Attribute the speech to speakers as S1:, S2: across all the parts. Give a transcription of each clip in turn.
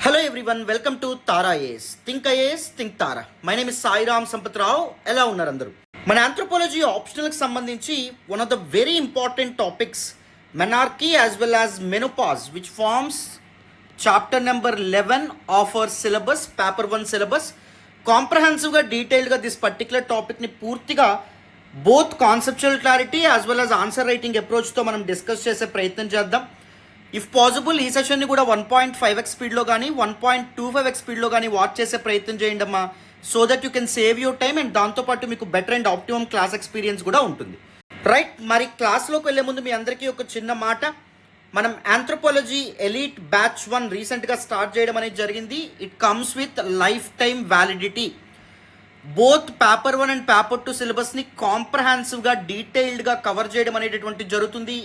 S1: Hello everyone, welcome to Tara IAS. Think IAS, think Tara. My name is Sairam Sampatrao. ఎలా ఉన్నారు అందరూ? మన ఆంథ్రోపాలజీ ఆప్షనల్కి సంబంధించి one of the very important topics menarche as well as menopause, which forms chapter number 11 of our syllabus, paper 1 syllabus. కాంప్రహెన్సివ్గా డీటెయిల్గా this particular టాపిక్ని పూర్తిగా both conceptual clarity as well as answer writing అప్రోచ్తో మనం discuss చేసే ప్రయత్నం చేద్దాం. If possible ఈ సెషన్ని కూడా 1.5x స్పీడ్లో కానీ 1.25x స్పీడ్లో కానీ వాచ్ చేసే ప్రయత్నం చేయండి అమ్మా, so that you can save your time and దాంతోపాటు మీకు better and optimum class experience కూడా ఉంటుంది. రైట్, మరి క్లాస్లోకి వెళ్ళే ముందు మీ అందరికీ ఒక చిన్న మాట. మనం ఆంథ్రోపాలజీ ఎలీట్ బ్యాచ్ 1 రీసెంట్గా స్టార్ట్ చేయడం అనేది జరిగింది. It comes with life time validity. Both paper 1 and paper 2 సిలబస్ని కాంప్రహెన్సివ్గా డీటెయిల్డ్గా కవర్ చేయడం అనేటటువంటి జరుగుతుంది.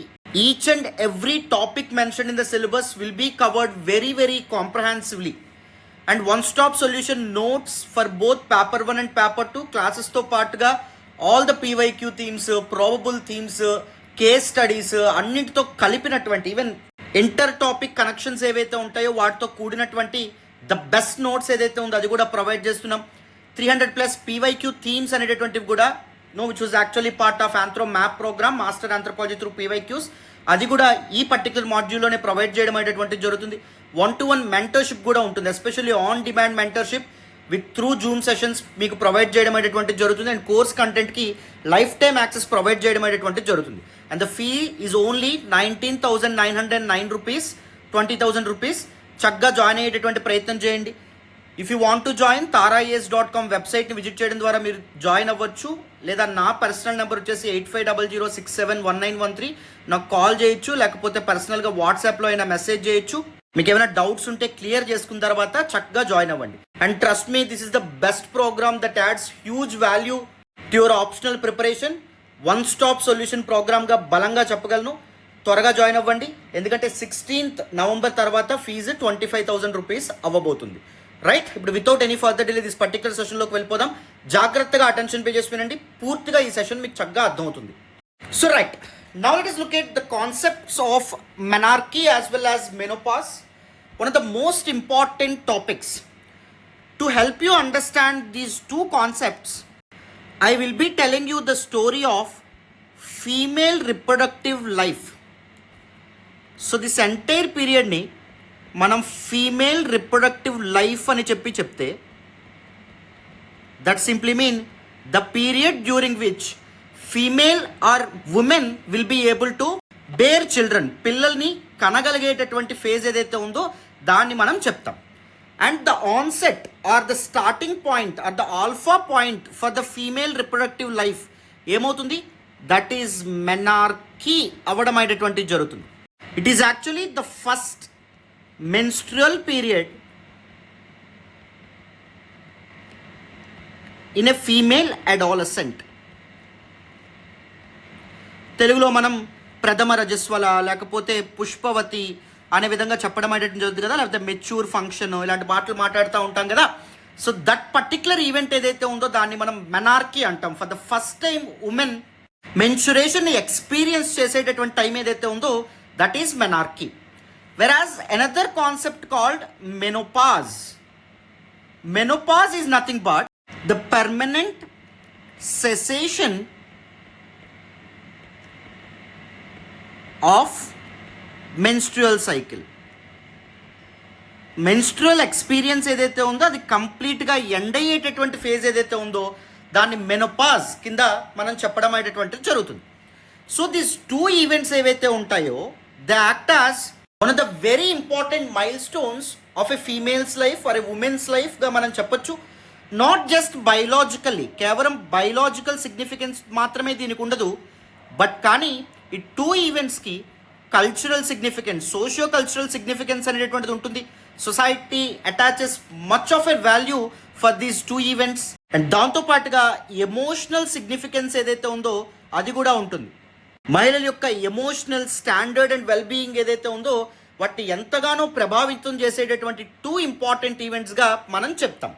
S1: Each and every topic mentioned in the syllabus will be covered very comprehensively. And one-stop solution notes for both paper 1 and paper 2 classes తో పాటుగా all the PYQ themes, probable themes, case studies అన్నింటితో కలిపినటువంటి even inter topic connections ఏవైతే ఉంటాయో వాటితో కూడినటువంటి the best notes ఏదైతే ఉందో అది కూడా ప్రొవైడ్ చేస్తున్నాం. 300+ PYQ థీమ్స్ అనేటటువంటివి కూడా which was actually part of anthro map program, master anthropology through PYQs. అది కూడా ఈ పర్టికులర్ మాడ్యూల్లోనే ప్రొవైడ్ చేయడం అనేటువంటిది జరుగుతుంది. 1-to-1 మెంటర్షిప్ కూడా ఉంటుంది, especially on demand mentorship with through zoom sessions మీకు ప్రొవైడ్ చేయడం అనేటువంటిది జరుగుతుంది. అండ్ కోర్స్ కంటెంట్కి లైఫ్ టైమ్ యాక్సెస్ ప్రొవైడ్ చేయడం అనేటువంటిది జరుగుతుంది. And the fee is only 19,909 rupees, 20,000 rupees. చక్కగా జాయిన్ అయ్యేటటువంటి ప్రయత్నం చేయండి. If you want to join taraes.com వెబ్సైట్ని విజిట్ చేయడం ద్వారా మీరు జాయిన్ అవ్వచ్చు. లేదా నా పర్సనల్ నెంబర్ వచ్చేసి 8500671913 నాకు కాల్ చేయొచ్చు, లేకపోతే పర్సనల్గా వాట్సాప్లో అయినా మెసేజ్ చేయొచ్చు. మీకు ఏమైనా డౌట్స్ ఉంటే క్లియర్ చేసుకున్న తర్వాత చక్కగా జాయిన్ అవ్వండి. And trust me, this is the best program that adds huge value to your optional preparation. One stop solution ప్రోగ్రామ్గా బలంగా చెప్పగలను. త్వరగా జాయిన్ అవ్వండి, ఎందుకంటే 16th నవంబర్ తర్వాత ఫీజు 25,000 రూపీస్ అవ్వబోతుంది. రైట్, ఇప్పుడు without any further delay this particular సెషన్లోకి వెళ్ళిపోదాం. జాగ్రత్తగా అటెన్షన్ పే చేసి వినండి, పూర్తిగా ఈ సెషన్ మీకు చక్కగా అర్థమవుతుంది. So right, now let us look at the concepts of menarche as well as menopause. One of the most important topics. To help you understand these two concepts, I will be telling you the story of female reproductive life. So this entire period ni మనం female reproductive life అని చెప్తే that simply mean the period during which female or women will be able to bear children, పిల్లల్ని కనగలిగేటటువంటి phase ఏదైతే ఉందో దాన్ని మనం చెప్తాం. And the onset or the starting point or the alpha point for the female reproductive life ఏమవుతుంది? That is menarche అవ్వడం అనేటువంటిది జరుగుతుంది. It is actually the first menstrual period in a female adolescent. తెలుగులో మనం ప్రథమ రజస్వల లేకపోతే పుష్పవతి అనే విధంగా చెప్పడం అనేది జరుగుతుంది కదా, లేకపోతే మెచ్యూర్ ఫంక్షన్ ఇలాంటి మాటలు మాట్లాడుతూ ఉంటాం కదా. సో దట్ పర్టికులర్ ఈవెంట్ ఏదైతే ఉందో దాన్ని మనం మెనార్కీ అంటాం. For the first time women menstruation experience చేసేటటువంటి టైం ఏదైతే ఉందో that is menarche. Whereas another concept called menopause. Menopause is nothing but the permanent cessation of menstrual cycle. Menstrual experience ఏదైతే ఉందో అది కంప్లీట్గా ఎండ్ అయ్యేటటువంటి ఫేజ్ ఏదైతే ఉందో దాన్ని మెనోపాజ్ కింద మనం చెప్పడం అనేటటువంటిది జరుగుతుంది. సో దీస్ 2 ఈవెంట్స్ ఏవైతే ఉంటాయో they act as one of the very important milestones of a female's life or a women's లైఫ్గా మనం చెప్పొచ్చు. నాట్ జస్ట్ బయలాజికల్లీ, కేవలం బయలాజికల్ సిగ్నిఫికెన్స్ మాత్రమే దీనికి ఉండదు, బట్ కానీ ఈ 2 ఈవెంట్స్కి cultural significance, socio cultural significance అనేటువంటిది ఉంటుంది. Society attaches much of a value for these 2 events. And దాంతోపాటుగా ఎమోషనల్ సిగ్నిఫికెన్స్ ఏదైతే ఉందో అది కూడా ఉంటుంది. మహిళల యొక్క ఎమోషనల్ స్టాండర్డ్ అండ్ వెల్బీయింగ్ ఏదైతే ఉందో వాటిని ఎంతగానో ప్రభావితం చేసేటటువంటి 2 ఇంపార్టెంట్ ఈవెంట్స్గా మనం చెప్తాం.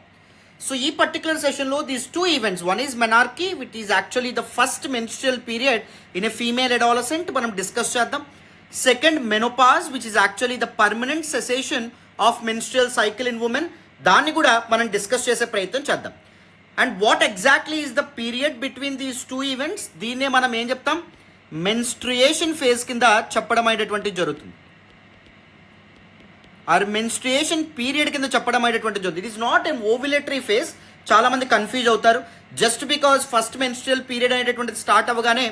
S1: సో ఈ పర్టికులర్ సెషన్లో these 2 events, one is menarche which is actually the first menstrual period in a female adolescent మనం డిస్కస్ చేద్దాం. Second menopause which is actually the permanent cessation of menstrual cycle in women, దాన్ని కూడా మనం discuss చేసే ప్రయత్నం చేద్దాం. And what exactly is the period between these two events, దీన్నే మనం ఏం చెప్తాం, మెన్స్ట్రుయేషన్ ఫేజ్ కింద చెప్పడం అనేటటువంటి జరుగుతుంది, ఆర్ మెన్స్ట్రుయేషన్ పీరియడ్ కింద చెప్పడం అనేటువంటి జరుగుతుంది. It is not an ovulatory phase. చాలామంది కన్ఫ్యూజ్ అవుతారు, just because first menstrual period అనేటటువంటిది స్టార్ట్ అవ్వగానే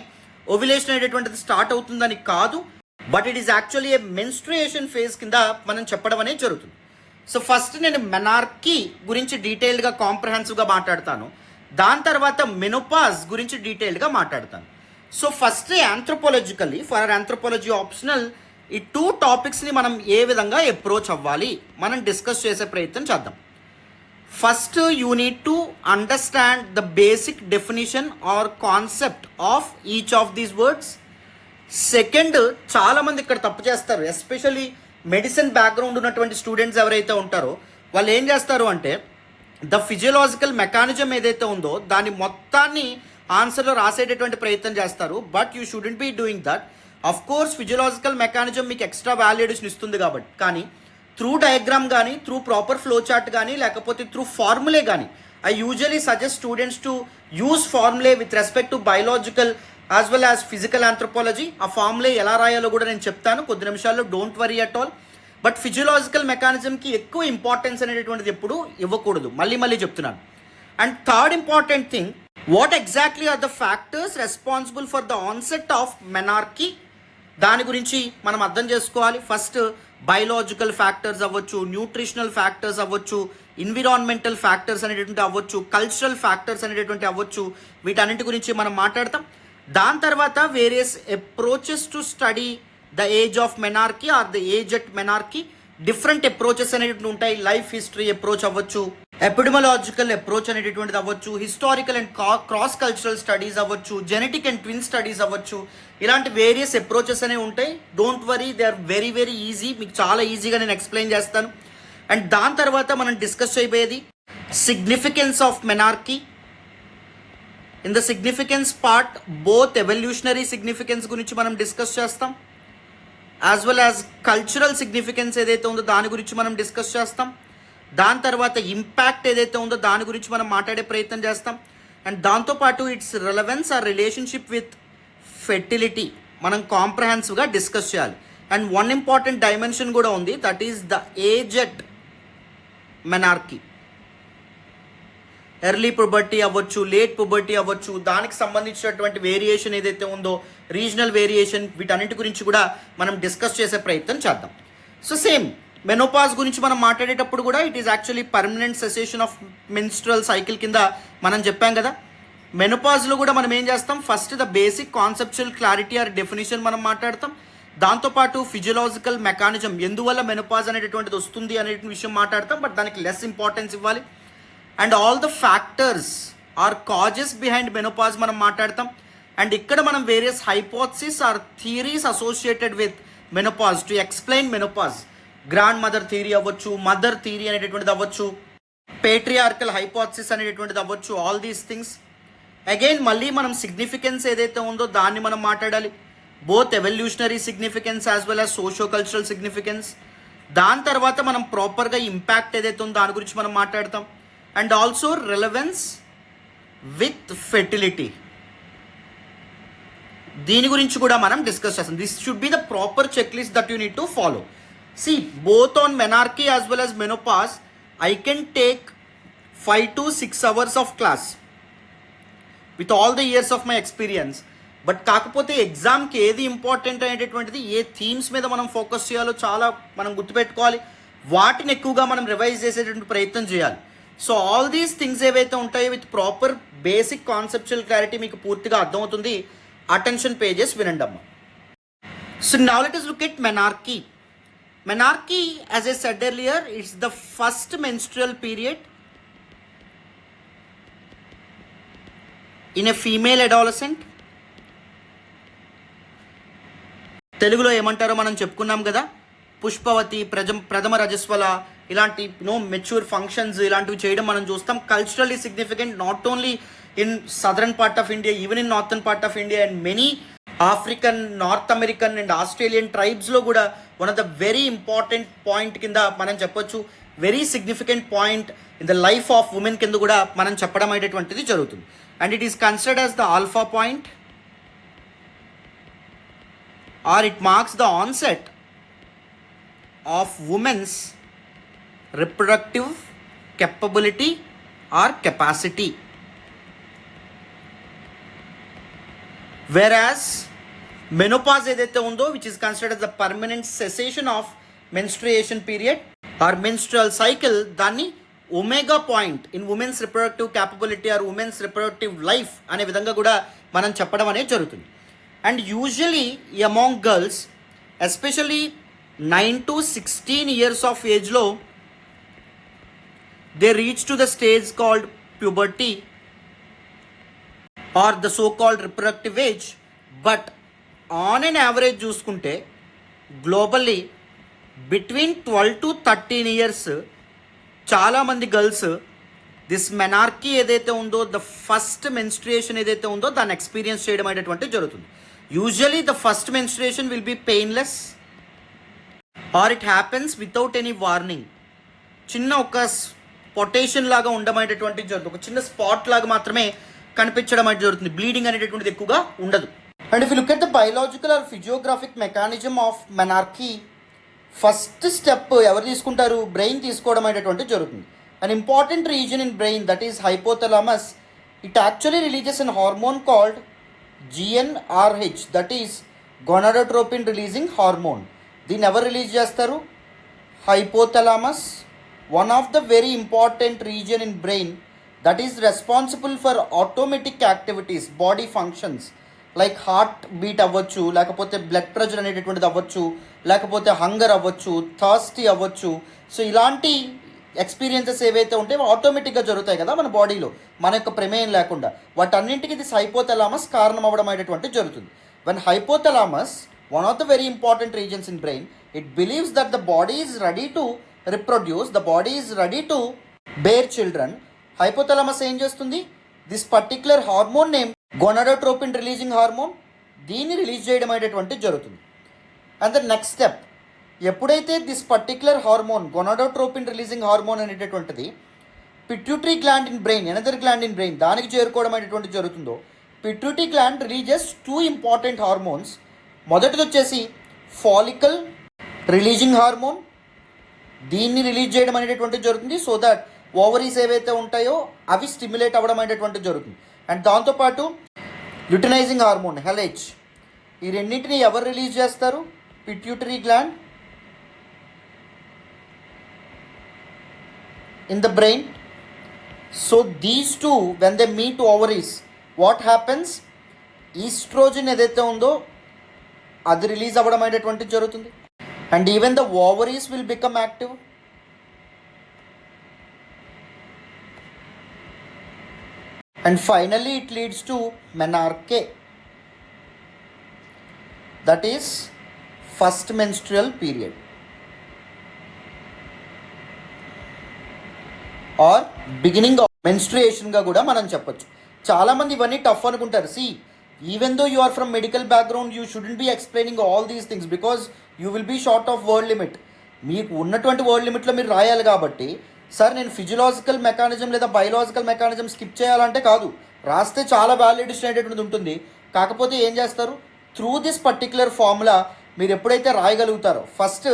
S1: ఓవ్యులేషన్ అనేటటువంటిది స్టార్ట్ అవుతుందని కాదు, but it is actually A menstruation phase కింద మనం చెప్పడం అనేది జరుగుతుంది. సో ఫస్ట్ నేను మెనార్కీ గురించి డీటెయిల్డ్గా కాంప్రహెన్సివ్గా మాట్లాడతాను, దాని తర్వాత మెనోపాజ్ గురించి డీటెయిల్డ్గా మాట్లాడతాను. So first anthropologically, for anthropology optional, ఈ టూ టాపిక్స్ని మనం ఏ విధంగా అప్రోచ్ అవ్వాలి మనం డిస్కస్ చేసే ప్రయత్నం చేద్దాం. First you need to understand the basic definition or concept of each of these words. Second, చాలామంది ఇక్కడ తప్పు చేస్తారు, ఎస్పెషల్లీ మెడిసిన్ బ్యాక్గ్రౌండ్ ఉన్నటువంటి స్టూడెంట్స్ ఎవరైతే ఉంటారో వాళ్ళు ఏం చేస్తారు అంటే ద ఫిజియోలాజికల్ మెకానిజం ఏదైతే ఉందో దాని మొత్తాన్ని ఆన్సర్లో రాసేటటువంటి ప్రయత్నం చేస్తారు. But you shouldn't be doing that. Of course physiological mechanism మీకు ఎక్స్ట్రా వాల్యుయేషన్ ఇస్తుంది కాబట్టి, కానీ త్రూ డయాగ్రామ్ కానీ, త్రూ ప్రాపర్ ఫ్లో చార్ట్ కానీ, లేకపోతే త్రూ ఫార్ములే కానీ, I usually suggest students to use formulae with respect to biological as well as physical anthropology. ఆ formulae ఎలా రాయాలో కూడా నేను చెప్తాను కొద్ది నిమిషాల్లో, don't worry at all. But physiological మెకానిజంకి ఎక్కువ ఇంపార్టెన్స్ అనేటటువంటిది ఎప్పుడు ఇవ్వకూడదు, మళ్ళీ చెప్తున్నాను. And third important thing, what exactly are the factors responsible for the onset of menarche, దాని గురించి మనం అర్థం చేసుకోవాలి. ఫస్ట్ బయోలాజికల్ ఫ్యాక్టర్స్ అవ్వచ్చు, న్యూట్రిషనల్ ఫ్యాక్టర్స్ అవ్వచ్చు, ఎన్విరాన్మెంటల్ ఫ్యాక్టర్స్ అనేటటువంటి అవ్వచ్చు, కల్చరల్ ఫ్యాక్టర్స్ అనేటటువంటి అవ్వచ్చు, వీటన్నింటి గురించి మనం మాట్లాడతాం. దాని తర్వాత various approaches to study the age of menarche or the age at menarche, different approaches అనేటువంటి ఉంటాయి. లైఫ్ హిస్టరీ అప్రోచ్ అవ్వచ్చు, ఎపిడమిలాజికల్ అప్రోచ్ అనేటటువంటిది అవ్వచ్చు, historical and cross cultural studies అవ్వచ్చు, జెనెటిక్ అండ్ ట్విన్ స్టడీస్ అవ్వచ్చు, ఇలాంటి వేరియస్ అప్రోచెస్ అనేవి ఉంటాయి. Don't worry, they are very very easy, మీకు చాలా ఈజీగా నేను ఎక్స్ప్లెయిన్ చేస్తాను. అండ్ దాని తర్వాత మనం డిస్కస్ చేయబోయేది significance of menarche. In the significance part both evolutionary significance గురించి మనం డిస్కస్ చేస్తాం, as well as cultural significance ఏదైతే ఉందో దాని గురించి మనం డిస్కస్ చేస్తాం. దాని తర్వాత ఇంపాక్ట్ ఏదైతే ఉందో దాని గురించి మనం మాట్లాడే ప్రయత్నం చేస్తాం. అండ్ దాంతోపాటు its relevance or relationship with fertility మనం కాంప్రహెన్సివ్గా డిస్కస్ చేయాలి. అండ్ వన్ ఇంపార్టెంట్ డైమెన్షన్ కూడా ఉంది, that is the age at menarche. Early puberty అవ్వచ్చు, లేట్ పుబర్టీ అవ్వచ్చు, దానికి సంబంధించినటువంటి వేరియేషన్ ఏదైతే ఉందో, రీజనల్ వేరియేషన్, వీటన్నిటి గురించి కూడా మనం డిస్కస్ చేసే ప్రయత్నం చేద్దాం. సో సేమ్ మెనోపాజ్ గురించి మనం మాట్లాడేటప్పుడు కూడా it is actually permanent cessation of menstrual cycle కింద మనం చెప్పాం కదా. మెనోపాజ్లో కూడా మనం ఏం చేస్తాం, first the basic conceptual clarity or definition మనం మాట్లాడతాం. దాంతోపాటు ఫిజియోలాజికల్ మెకానిజం, ఎందువల్ల మెనోపాజ్ అనేటటువంటిది వస్తుంది అనే విషయం మాట్లాడతాం, బట్ దానికి లెస్ ఇంపార్టెన్స్ ఇవ్వాలి. And all the factors or causes behind menopause మనం మాట్లాడతాం. అండ్ ఇక్కడ మనం various hypothesis or theories associated with menopause to explain menopause. Grandmother theory అవ్వచ్చు, మదర్ థియరీ అనేటటువంటిది అవ్వచ్చు, పేట్రియార్కల్ హైపోథసిస్ అనేటటువంటిది అవ్వచ్చు, ఆల్ దీస్ థింగ్స్. అగైన్ మళ్ళీ మనం సిగ్నిఫికెన్స్ ఏదైతే ఉందో దాన్ని మనం మాట్లాడాలి, both evolutionary significance as well as socio cultural significance. దాని తర్వాత మనం ప్రాపర్గా ఇంపాక్ట్ ఏదైతే ఉందో దాని గురించి మనం మాట్లాడతాం. And also relevance with fertility, దీని గురించి కూడా మనం డిస్కస్ చేస్తాం. This should be the proper checklist that you need to follow. See, both on menarche as well as menopause, I can take 5 to 6 hours of class with all the years of my experience. But కాకపోతే ఎగ్జామ్కి ఏది important అనేటటువంటిది, ఏ themes మీద మనం focus చేయాలో చాలా మనం గుర్తుపెట్టుకోవాలి, వాటిని ఎక్కువగా మనం రివైజ్ చేసేటువంటి ప్రయత్నం చేయాలి. సో ఆల్ దీస్ థింగ్స్ ఏవైతే ఉంటాయో with proper basic conceptual clarity మీకు పూర్తిగా అర్థమవుతుంది. అటెన్షన్ పేజెస్ వినండి అమ్మ. So now let us look at menarche. Menarche, as I said earlier, it's the first menstrual period in a female adolescent. తెలుగులో ఏమంటారో మనం చెప్పుకున్నాం కదా, పుష్పవతి, ప్రథమ రజస్వల, ఇలాంటి మెచ్యూర్ ఫంక్షన్స్ ఇలాంటివి చేయడం మనం చూస్తాం. Culturally significant not only in southern part of India, even in northern part of India and many African, North American and Australian ట్రైబ్స్లో కూడా one of the very important point కింద మనం చెప్పొచ్చు, very significant point in the life of women కింద కూడా మనం చెప్పడం అనేటటువంటిది జరుగుతుంది. And it is considered as the alpha point, or it marks the onset of women's reproductive capability or capacity. Whereas menopause ఏదైతే ఉందో which is considered as the permanent cessation of menstruation period or menstrual cycle, దాన్ని omega point in women's reproductive capability or women's reproductive life అనే విధంగా కూడా మనం చెప్పడం అనేది జరుగుతుంది. And usually among girls especially 9 to 16 years of ఏజ్లో they reach to the stage called puberty or the so-called reproductive age. But on an average చూసుకుంటే globally between 12 to 13 years చాలామంది గర్ల్స్ దిస్ మెనార్కీ ఏదైతే ఉందో, the first menstruation ఏదైతే ఉందో దాన్ని experience చేయడం అనేటువంటి జరుగుతుంది. Usually the first menstruation will be painless or it happens without any warning. చిన్న ఒక పొటేషన్ లాగా ఉండమనేటటువంటి జరుగుతుంది, ఒక చిన్న స్పాట్ లాగా మాత్రమే కనిపించడం అనేది జరుగుతుంది. బ్లీడింగ్ అనేటటువంటిది ఎక్కువగా ఉండదు. And if you look at the biological or physiographic mechanism of menarche, first step ఎవరు తీసుకుంటారు? బ్రెయిన్ తీసుకోవడం అనేటటువంటిది జరుగుతుంది. An important reason in brain, that is hypothalamus, it actually releases an hormone called GnRH, that is gonadotropin releasing hormone. దీన్ని ఎవరు release చేస్తారు? Hypothalamus, one of the very important region in brain that is responsible for automatic activities, body functions like heart beat అవ్వచ్చు, లేకపోతే blood pressure అనేటటువంటిది అవ్వచ్చు, లేకపోతే hunger అవ్వచ్చు, thirsty అవ్వచ్చు. సో ఇలాంటి ఎక్స్పీరియన్సెస్ ఏవైతే ఉంటాయో ఆటోమేటిక్గా జరుగుతాయి కదా మన బాడీలో, మన యొక్క ప్రమేయం లేకుండా. వాటన్నింటికి దిస్ హైపోథలామస్ కారణం అవ్వడం అనేటువంటి జరుగుతుంది. when hypothalamus, one of the very important regions in brain, it believes that the body is ready to reproduce, the body is ready to bear children. Hypothalamus ఏం చేస్తుంది? This particular hormone name gonadotropin releasing hormone, దీన్ని release చేయడం అనేటటువంటి జరుగుతుంది. And the next step, ఎప్పుడైతే this particular hormone gonadotropin releasing hormone అనేటటువంటిది pituitary gland in brain, another gland in brain, దానికి చేరుకోవడం అనేటువంటి జరుగుతుందో, pituitary gland releases 2 important hormones. మొదటిది వచ్చేసి ఫాలికల్ రిలీజింగ్ హార్మోన్, దీన్ని రిలీజ్ చేయడం అనేటటువంటి జరుగుతుంది సో దట్ ఓవరీస్ ఏవైతే ఉంటాయో అవి స్టిమ్యులేట్ అవ్వడం అనేటటువంటి జరుగుతుంది. అండ్ దాంతోపాటు ల్యూటినైజింగ్ హార్మోన్ LH, ఈ రెండింటిని ఎవరు రిలీజ్ చేస్తారు? Pituitary gland in the brain. So these two when they meet ovaries, what happens? Estrogen ఏదైతే ఉందో అది రిలీజ్ అవ్వడం అనేటటువంటి జరుగుతుంది. And even the ovaries will become active. And finally it leads to menarche, that is first menstrual period or beginning of menstruation గా కూడా మనం చెప్పొచ్చు. చాలామంది ఇవన్నీ టఫ్ అనుకుంటారు. Even though you are from medical background, you shouldn't be explaining all these things because you will be short of word limit. మీకు ఉన్నటువంటి word లిమిట్లో మీరు రాయాలి కాబట్టి, సార్ నేను ఫిజియలాజికల్ మెకానిజం లేదా బయోలాజికల్ మెకానిజం స్కిప్ చేయాలంటే కాదు, రాస్తే చాలా వ్యాలిడేషన్ అనేటువంటిది ఉంటుంది. కాకపోతే ఏం చేస్తారు? త్రూ దిస్ పర్టిక్యులర్ ఫార్ములా మీరు ఎప్పుడైతే రాయగలుగుతారో, first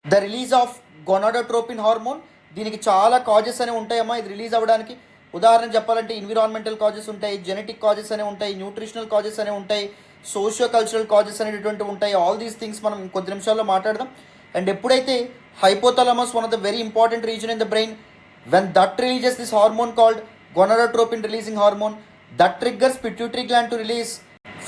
S1: the release of gonadotropin hormone, దీనికి చాలా కాజెస్ అనేవి ఉంటాయమ్మా ఇది రిలీజ్ అవ్వడానికి. ఉదాహరణ చెప్పాలంటే ఎన్విరాన్మెంటల్ కాజెస్ ఉంటాయి, జెనెటిక్ కాజెస్ అనేవి ఉంటాయి, న్యూట్రిషనల్ కాజెస్ అనేవి ఉంటాయి, సోషియో కల్చరల్ కాజెస్ అనేటువంటి ఉంటాయి. ఆల్ దీస్ థింగ్స్ మనం కొద్ది నిమిషాల్లో మాట్లాడదాం. అండ్ ఎప్పుడైతే hypothalamus, one of the very important reason in the brain, when that releases this hormone called gonadotropin releasing hormone, that triggers pituitary gland to release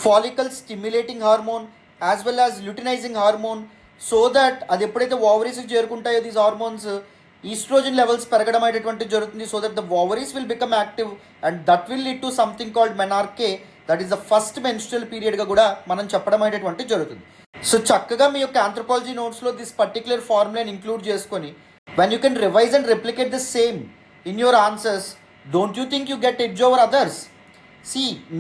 S1: follicle stimulating hormone as well as luteinising hormone. So that అది ఎప్పుడైతే ఓవరీస్కి చేరుకుంటాయో these hormones, oestrogen levels పెరగడం అనేటువంటి జరుగుతుంది. So that the ovaries will become active and that will lead to something called menarche, that is the first menstrual పీరియడ్గా కూడా మనం చెప్పడం అనేటువంటి జరుగుతుంది. సో చక్కగా మీ యొక్క ఆంథ్రోపాలజీ నోట్స్లో దిస్ పర్టిక్యులర్ ఫార్ములాని ఇంక్లూడ్ చేసుకొని when you can revise and replicate the same in your answers, don't you think you get edge over others.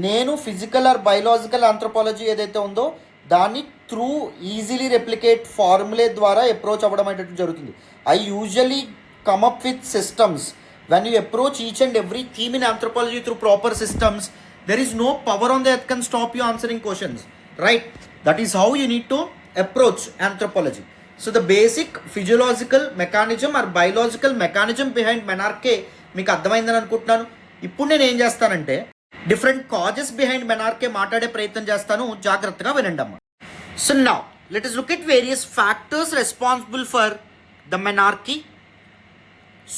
S1: నేను physical are biological anthropology ఏదైతే ఉందో దాన్ని త్రూ ఈజీలీ రెప్లికేట్ ఫార్ములే ద్వారా approach అవ్వడం అనేటట్టు జరుగుతుంది. I usually come up with systems. When you approach each and every theme in anthropology through proper systems, there is no power on the earth can stop you answering questions, right? That is how you need to approach anthropology. So the basic physiological mechanism or biological mechanism behind menarche మీకు అర్థమైందని అనుకుంటున్నాను. ఇప్పుడు నేను ఏం చేస్తానంటే different causes behind menarche మాట్లాడే ప్రయత్నం చేస్తాను, జాగ్రత్తగా వినండి అమ్మ. So now let us look at various factors responsible for the menarche.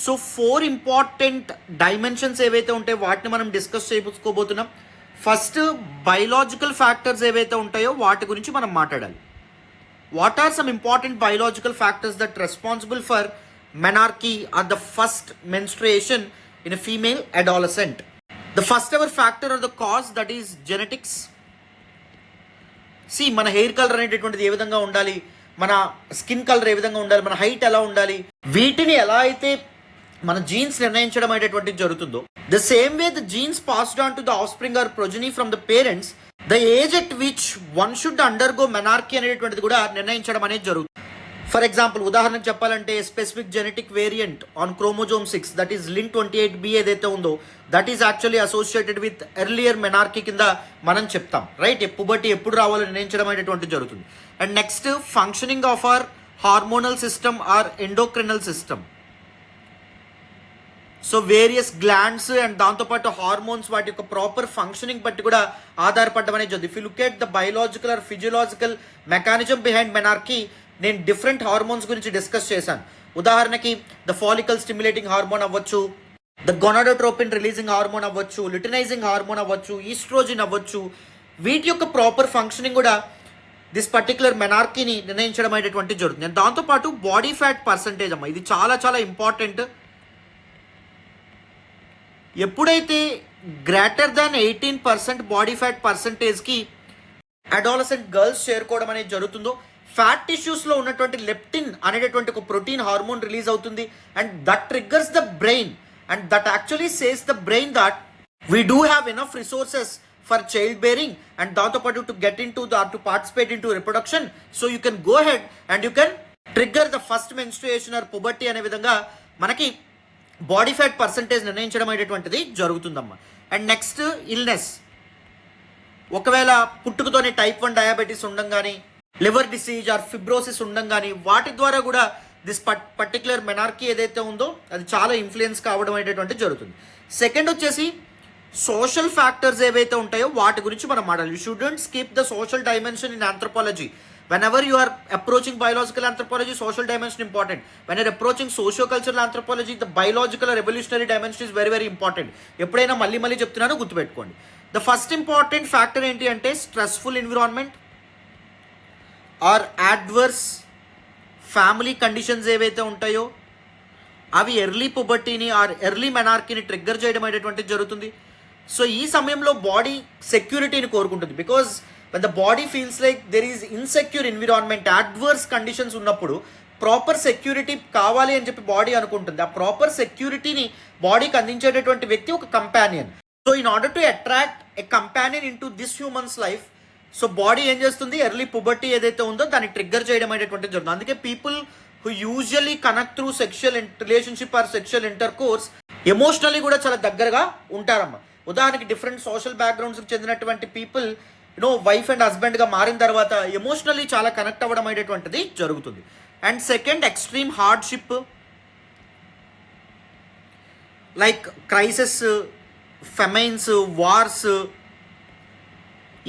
S1: So 4 important dimensions ఏవైతే ఉంటాయో వాటిని మనం డిస్కస్ చేసుకోబోతున్నాం. ఫస్ట్ బయలాజికల్ ఫ్యాక్టర్స్ ఏవైతే ఉంటాయో వాటి గురించి మనం మాట్లాడాలి. What are some important biological factors that responsible for menarche or the first menstruation in a female adolescent? The first ever factor or the cause, that is genetics. See, మన hair colour అనేటటువంటిది ఏ విధంగా ఉండాలి, మన skin colour ఏ విధంగా ఉండాలి, మన height ఎలా ఉండాలి, వీటిని ఎలా అయితే మన జీన్స్ నిర్ణయించడం అనేటటువంటిది జరుగుతుందో, the same way the genes passed on to the offspring or progeny from the parents, the age at which one should undergo menarche అనేటువంటిది కూడా నిర్ణయించడం అనేది జరుగుతుంది. ఫర్ ఎగ్జాంపుల్ ఉదాహరణకు చెప్పాలంటే specific genetic variant on chromosome 6 that is link 28B ఏదైతే ఉందో that is actually associated with earlier menarche కింద మనం చెప్తాం, రైట్? బట్టి ఎప్పుడు రావాలో నిర్ణయించడం అనేటువంటిది జరుగుతుంది. And next functioning of our hormonal system or endocrinal system. So various glands and దాంతోపాటు హార్మోన్స్ వాటి యొక్క ప్రాపర్ ఫంక్షనింగ్ బట్టి కూడా ఆధారపడడం అనేది జరుగుతుంది. If you look at the biological or physiological mechanism behind menarche, నేను డిఫరెంట్ హార్మోన్స్ గురించి డిస్కస్ చేశాను. ఉదాహరణకి ద ఫాలికల్ స్టిమ్యులేటింగ్ హార్మోన్ అవ్వచ్చు, ద గొనాడోట్రోపిన్ రిలీజింగ్ హార్మోన్ అవ్వచ్చు, లుటినైజింగ్ హార్మోన్ అవ్వచ్చు, ఈస్ట్రోజిన్ అవ్వచ్చు. వీటి యొక్క ప్రాపర్ ఫంక్షనింగ్ కూడా దిస్ పర్టికులర్ మెనార్కీని నిర్ణయించడం అనేటువంటి జరుగుతుంది. దాంతోపాటు బాడీ ఫ్యాట్ పర్సంటేజ్ అమ్మ, ఇది చాలా చాలా ఇంపార్టెంట్. ఎప్పుడైతే గ్రేటర్ దాన్ 18% బాడీ ఫ్యాట్ పర్సంటేజ్కి అడాలసెంట్ గర్ల్స్ చేరుకోవడం అనేది జరుగుతుందో, ఫ్యాట్ టిష్యూస్లో ఉన్నటువంటి లెప్టిన్ అనేటటువంటి ఒక ప్రోటీన్ హార్మోన్ రిలీజ్ అవుతుంది. And that triggers the brain and that actually says the brain that we do have enough resources for child bearing and దాంతోపాటు to get in to to participate in to reproduction. So you can go head and you can trigger the first menstruation or puberty అనే విధంగా మనకి body fat percentage నిర్ణయించడం అనేటువంటిది జరుగుతుందమ్మా. And next illness, ఒకవేళ పుట్టుకతోనే type 1 diabetes ఉండడం కానీ, లివర్ డిసీజ్ ఆర్ ఫిబ్రోసిస్ ఉండడం కానీ, వాటి ద్వారా కూడా దిస్ పర్టికులర్ మెనార్కీ ఏదైతే ఉందో అది చాలా ఇన్ఫ్లుయెన్స్ కావడం అనేటటువంటిది జరుగుతుంది. సెకండ్ వచ్చేసి సోషల్ ఫ్యాక్టర్స్ ఏవైతే ఉంటాయో వాటి గురించి మనం మాట్లాడాలి. You shouldn't skip the social dimension in anthropology. Whenever you are approaching biological anthropology, social dimension important. When you are approaching socio-cultural anthropology, the biological or evolutionary dimension is very very important. ఎప్పుడైనా మళ్ళీ చెప్తున్నాను, గుర్తుపెట్టుకోండి. The first important factor ఏంటి అంటే stressful environment or adverse family conditions ఏవైతే ఉంటాయో అవి early పుబర్టీని ఆర్ ఎర్లీ మెనార్కీని ట్రిగ్గర్ చేయడం అనేటువంటిది జరుగుతుంది. సో ఈ సమయంలో బాడీ సెక్యూరిటీని కోరుకుంటుంది. Because when the body feels like there is insecure environment, adverse conditions ఉన్నప్పుడు ప్రాపర్ సెక్యూరిటీ కావాలి అని చెప్పి బాడీ అనుకుంటుంది. ఆ ప్రాపర్ సెక్యూరిటీని బాడీకి అందించేటటువంటి వ్యక్తి ఒక companion. So in order to attract a companion in to this humans life, so body ఏం చేస్తుంది, ఎర్లీ పుబర్టీ ఏదైతే ఉందో దాన్ని ట్రిగ్గర్ చేయడం అనేటువంటిది జరుగుతుంది. అందుకే people who usually connect through sexual relationship are sexual inter course emotionally కూడా చాలా దగ్గరగా ఉంటారమ్మా. ఉదాహరణకి డిఫరెంట్ సోషల్ బ్యాక్గ్రౌండ్స్కి చెందినటువంటి పీపుల్ వైఫ్ అండ్ హస్బెండ్గా మారిన తర్వాత ఎమోషనల్లీ చాలా కనెక్ట్ అవ్వడం అనేటటువంటిది జరుగుతుంది. And second extreme hardship like crisis, famines, wars.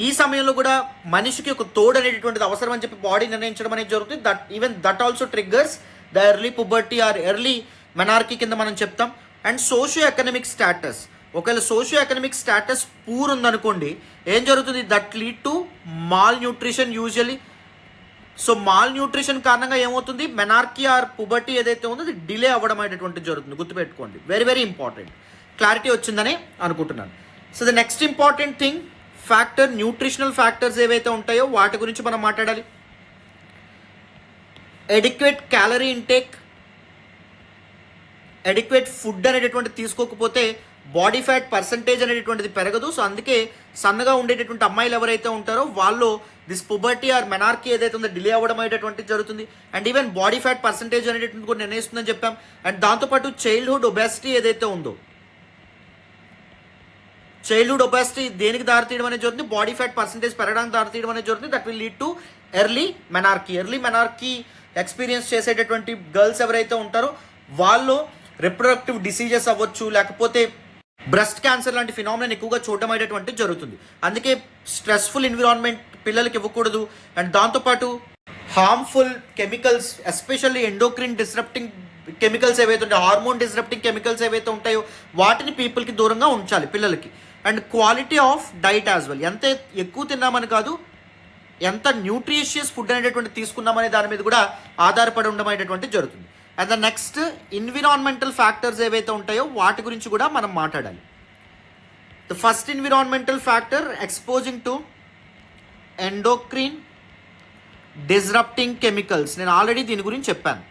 S1: ఈ సమయంలో కూడా మనిషికి ఒక తోడు అనేటటువంటిది అవసరం అని చెప్పి బాడీ నిర్ణయించడం అనేది జరుగుతుంది. That also triggers the early puberty or early menarche కింద మనం చెప్తాం. అండ్ సోషియో ఎకనామిక్ స్టాటస్, ఒకవేళ సోషియో ఎకనామిక్ స్టాటస్ పూర్ ఉందనుకోండి ఏం జరుగుతుంది, that lead to mal nutrition usually. So mal nutrition కారణంగా ఏమవుతుంది, మెనార్కీ ఆర్ పుబర్టీ ఏదైతే ఉందో అది డిలే అవ్వడం అనేటువంటిది జరుగుతుంది. గుర్తుపెట్టుకోండి, వెరీ వెరీ ఇంపార్టెంట్. క్లారిటీ వచ్చిందని అనుకుంటున్నాను. So the next important thing factor, nutritional factors ఏవైతే ఉంటాయో వాటి గురించి మనం మాట్లాడాలి. Adequate calorie intake, adequate food అనేటటువంటి తీసుకోకపోతే బాడీ ఫ్యాట్ పర్సంటేజ్ అనేటటువంటిది పెరగదు. సో అందుకే సన్నగా ఉండేటటువంటి అమ్మాయిలు ఎవరైతే ఉంటారో వాళ్ళు దిస్ పుబర్టీ ఆర్ మెనార్కీ ఏదైతే ఉందో డిలే అవ్వడం అనేటటువంటి జరుగుతుంది. And even body fat percentage అనేటటువంటి కూడా నిర్ణయిస్తుందని చెప్పాం. అండ్ దాంతోపాటు చైల్డ్హుడ్ ఒబెసిటీ ఏదైతే ఉందో, చైల్డ్హుడ్ ఒబెసిటీ దేనికి దారితీయడం అనేది జరుగుతుంది, బాడీ ఫ్యాట్ పర్సంటేజ్ పెరగడానికి దారితీయడం అనేది జరుగుతుంది. That will lead to early menarche experience చేసేటటువంటి గర్ల్స్ ఎవరైతే ఉంటారో వాళ్ళు రిప్రొడక్టివ్ డిసీజెస్ అవ్వచ్చు, లేకపోతే బ్రెస్ట్ క్యాన్సర్ లాంటి ఫినామినన్ ఎక్కువగా చూడడం అనేటువంటి జరుగుతుంది. అందుకే స్ట్రెస్ఫుల్ ఎన్విరాన్మెంట్ పిల్లలకి ఇవ్వకూడదు. అండ్ దాంతోపాటు harmful chemicals, especially endocrine disrupting chemicals ఏవైతే ఉంటాయో, హార్మోన్ డిస్రప్టింగ్ కెమికల్స్ ఏవైతే ఉంటాయో వాటిని పీపుల్కి దూరంగా ఉంచాలి పిల్లలకి. And quality of diet as well, ఎంత ఎక్కువ తిన్నామని కాదు, ఎంత న్యూట్రిషియస్ ఫుడ్ అనేటటువంటి తీసుకున్నామనే దాని మీద కూడా ఆధారపడి ఉండడం అనేటటువంటి జరుగుతుంది. And the next environmental factors ఏవైతే ఉంటాయో వాటి గురించి కూడా మనం మాట్లాడాలి. The first environmental factor exposing to endocrine disrupting chemicals, నేను ఆల్రెడీ దీని గురించి చెప్పాను.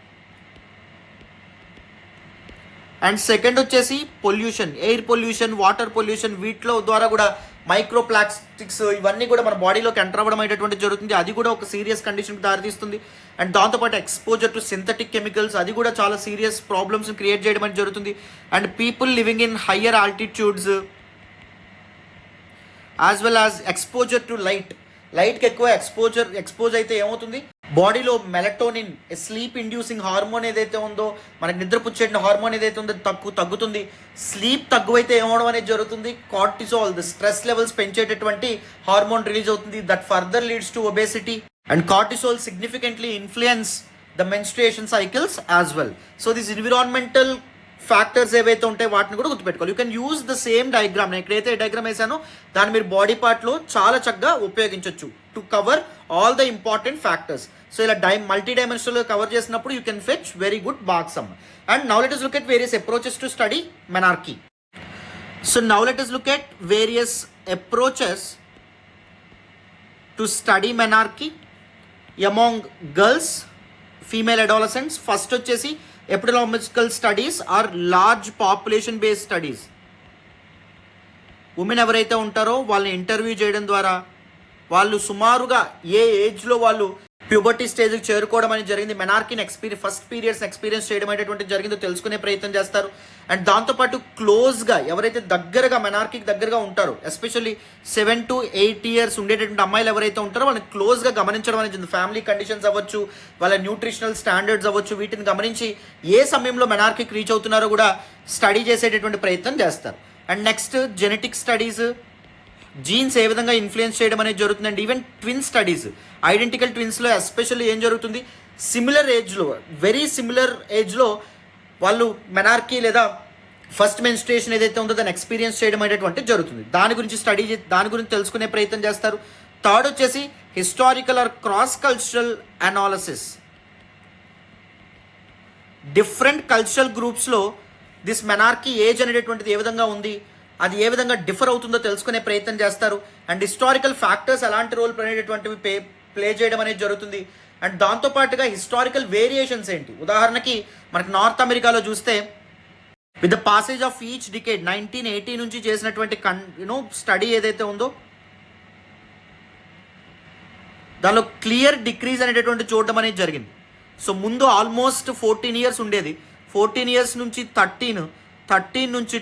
S1: అండ్ సెకండ్ వచ్చేసి pollution, air pollution, water pollution, వీటిలో ద్వారా కూడా మైక్రో ప్లాస్టిక్స్ ఇవన్నీ కూడా మన బాడీలోకి ఎంటర్ అవ్వడం అనేటటువంటి జరుగుతుంది. అది కూడా ఒక సీరియస్ కండిషన్కి దారితీస్తుంది. అండ్ దాంతోపాటు ఎక్స్పోజర్ టు సింథటిక్ కెమికల్స్, అది కూడా చాలా సీరియస్ ప్రాబ్లమ్స్ని క్రియేట్ చేయడం అనేది జరుగుతుంది. And people living in higher altitudes as well as exposure to లైట్కి ఎక్కువ ఎక్స్పోజ్ అయితే ఏమవుతుంది, బాడీలో మెలటోనిన్ స్లీప్ ఇండ్యూసింగ్ హార్మోన్ ఏదైతే ఉందో, మనకి నిద్రపుచ్చే హార్మోన్ ఏదైతే ఉందో తగ్గుతుంది. స్లీప్ తగ్గువైతే ఏమవడం అనేది జరుగుతుంది, కార్టిసాల్ ద స్ట్రెస్ లెవెల్స్ పెంచేటటువంటి హార్మోన్ రిలీజ్ అవుతుంది. That further leads to obesity. And cortisol significantly influence the menstruation cycles as well. So this environmental factors ఏవైతే ఉంటాయో వాటిని కూడా గుర్తుపెట్టుకోవాలి. You can use the same diagram, నేను ఎక్కడైతే డయాగ్రామ్ వేసానో దాన్ని మీరు బాడీ పార్ట్లో చాలా చక్కగా ఉపయోగించవచ్చు to cover all the important factors. So ఇలా మల్టీ డైమెన్షనల్ కవర్ చేసినప్పుడు you can fetch very good marks some. And now let us look at various approaches to study menarche. So now let us look at various approaches to study menarche among girls, female adolescents. First వచ్చేసి epidemiological studies are large population based studies. Women ఎవరైతే ఉంటారో వాళ్ళని interview చేయడం ద్వారా వాళ్ళు సుమారుగా ఏ ఏజ్లో వాళ్ళు ప్యూబర్టీ స్టేజ్కి చేరుకోవడం అనేది జరిగింది, మెనార్కీని ఫస్ట్ పీరియడ్స్ ఎక్స్పీరియన్స్ చేయడం అనేటువంటి జరిగిందో తెలుసుకునే ప్రయత్నం చేస్తారు. అండ్ దాంతోపాటు క్లోజ్గా ఎవరైతే మెనార్కీకి దగ్గరగా ఉంటారో, ఎస్పెషల్లీ 7 to 8 years ఉండేటటువంటి అమ్మాయిలు ఎవరైతే ఉంటారో వాళ్ళని క్లోజ్గా గమనించడం అనేది జరిగింది. ఫ్యామిలీ కండిషన్స్ అవ్వచ్చు, వాళ్ళ న్యూట్రిషనల్ స్టాండర్డ్స్ అవ్వచ్చు, వీటిని గమనించి ఏ సమయంలో మెనార్కీకి రీచ్ అవుతున్నారో కూడా స్టడీ చేసేటటువంటి ప్రయత్నం చేస్తారు. And next genetic studies, genes ఏ విధంగా ఇన్ఫ్లుయెన్స్ చేయడం అనేది జరుగుతుంది. And even twin studies, identical ట్విన్స్లో ఎస్పెషల్లీ ఏం జరుగుతుంది, సిమిలర్ ఏజ్లో, వెరీ సిమిలర్ ఏజ్లో వాళ్ళు మెనార్కీ లేదా ఫస్ట్ మెన్స్ట్రుయేషన్ ఏదైతే ఉందో దాన్ని ఎక్స్పీరియన్స్ చేయడం అనేటువంటి జరుగుతుంది. దాని గురించి తెలుసుకునే ప్రయత్నం చేస్తారు. థర్డ్ వచ్చేసి historical or cross cultural analysis. Different cultural గ్రూప్స్లో దిస్ మెనార్కీ ఏజ్ అనేటటువంటిది ఏ విధంగా ఉంది, అది ఏ విధంగా డిఫర్ అవుతుందో తెలుసుకునే ప్రయత్నం చేస్తారు. అండ్ హిస్టారికల్ ఫ్యాక్టర్స్ ఎలాంటి రోల్ అనేటటువంటివి ప్లే చేయడం అనేది జరుగుతుంది. అండ్ దాంతోపాటుగా హిస్టారికల్ వేరియేషన్స్ ఏంటి, ఉదాహరణకి మనకి నార్త్ అమెరికాలో చూస్తే with the passage of each decade 1980 నుంచి చేసినటువంటి స్టడీ ఏదైతే ఉందో దానిలో క్లియర్ డిక్రీజ్ అనేటటువంటి చూడడం అనేది జరిగింది. సో ముందు ఆల్మోస్ట్ 14 years ఉండేది, 14 years నుంచి 13 నుంచి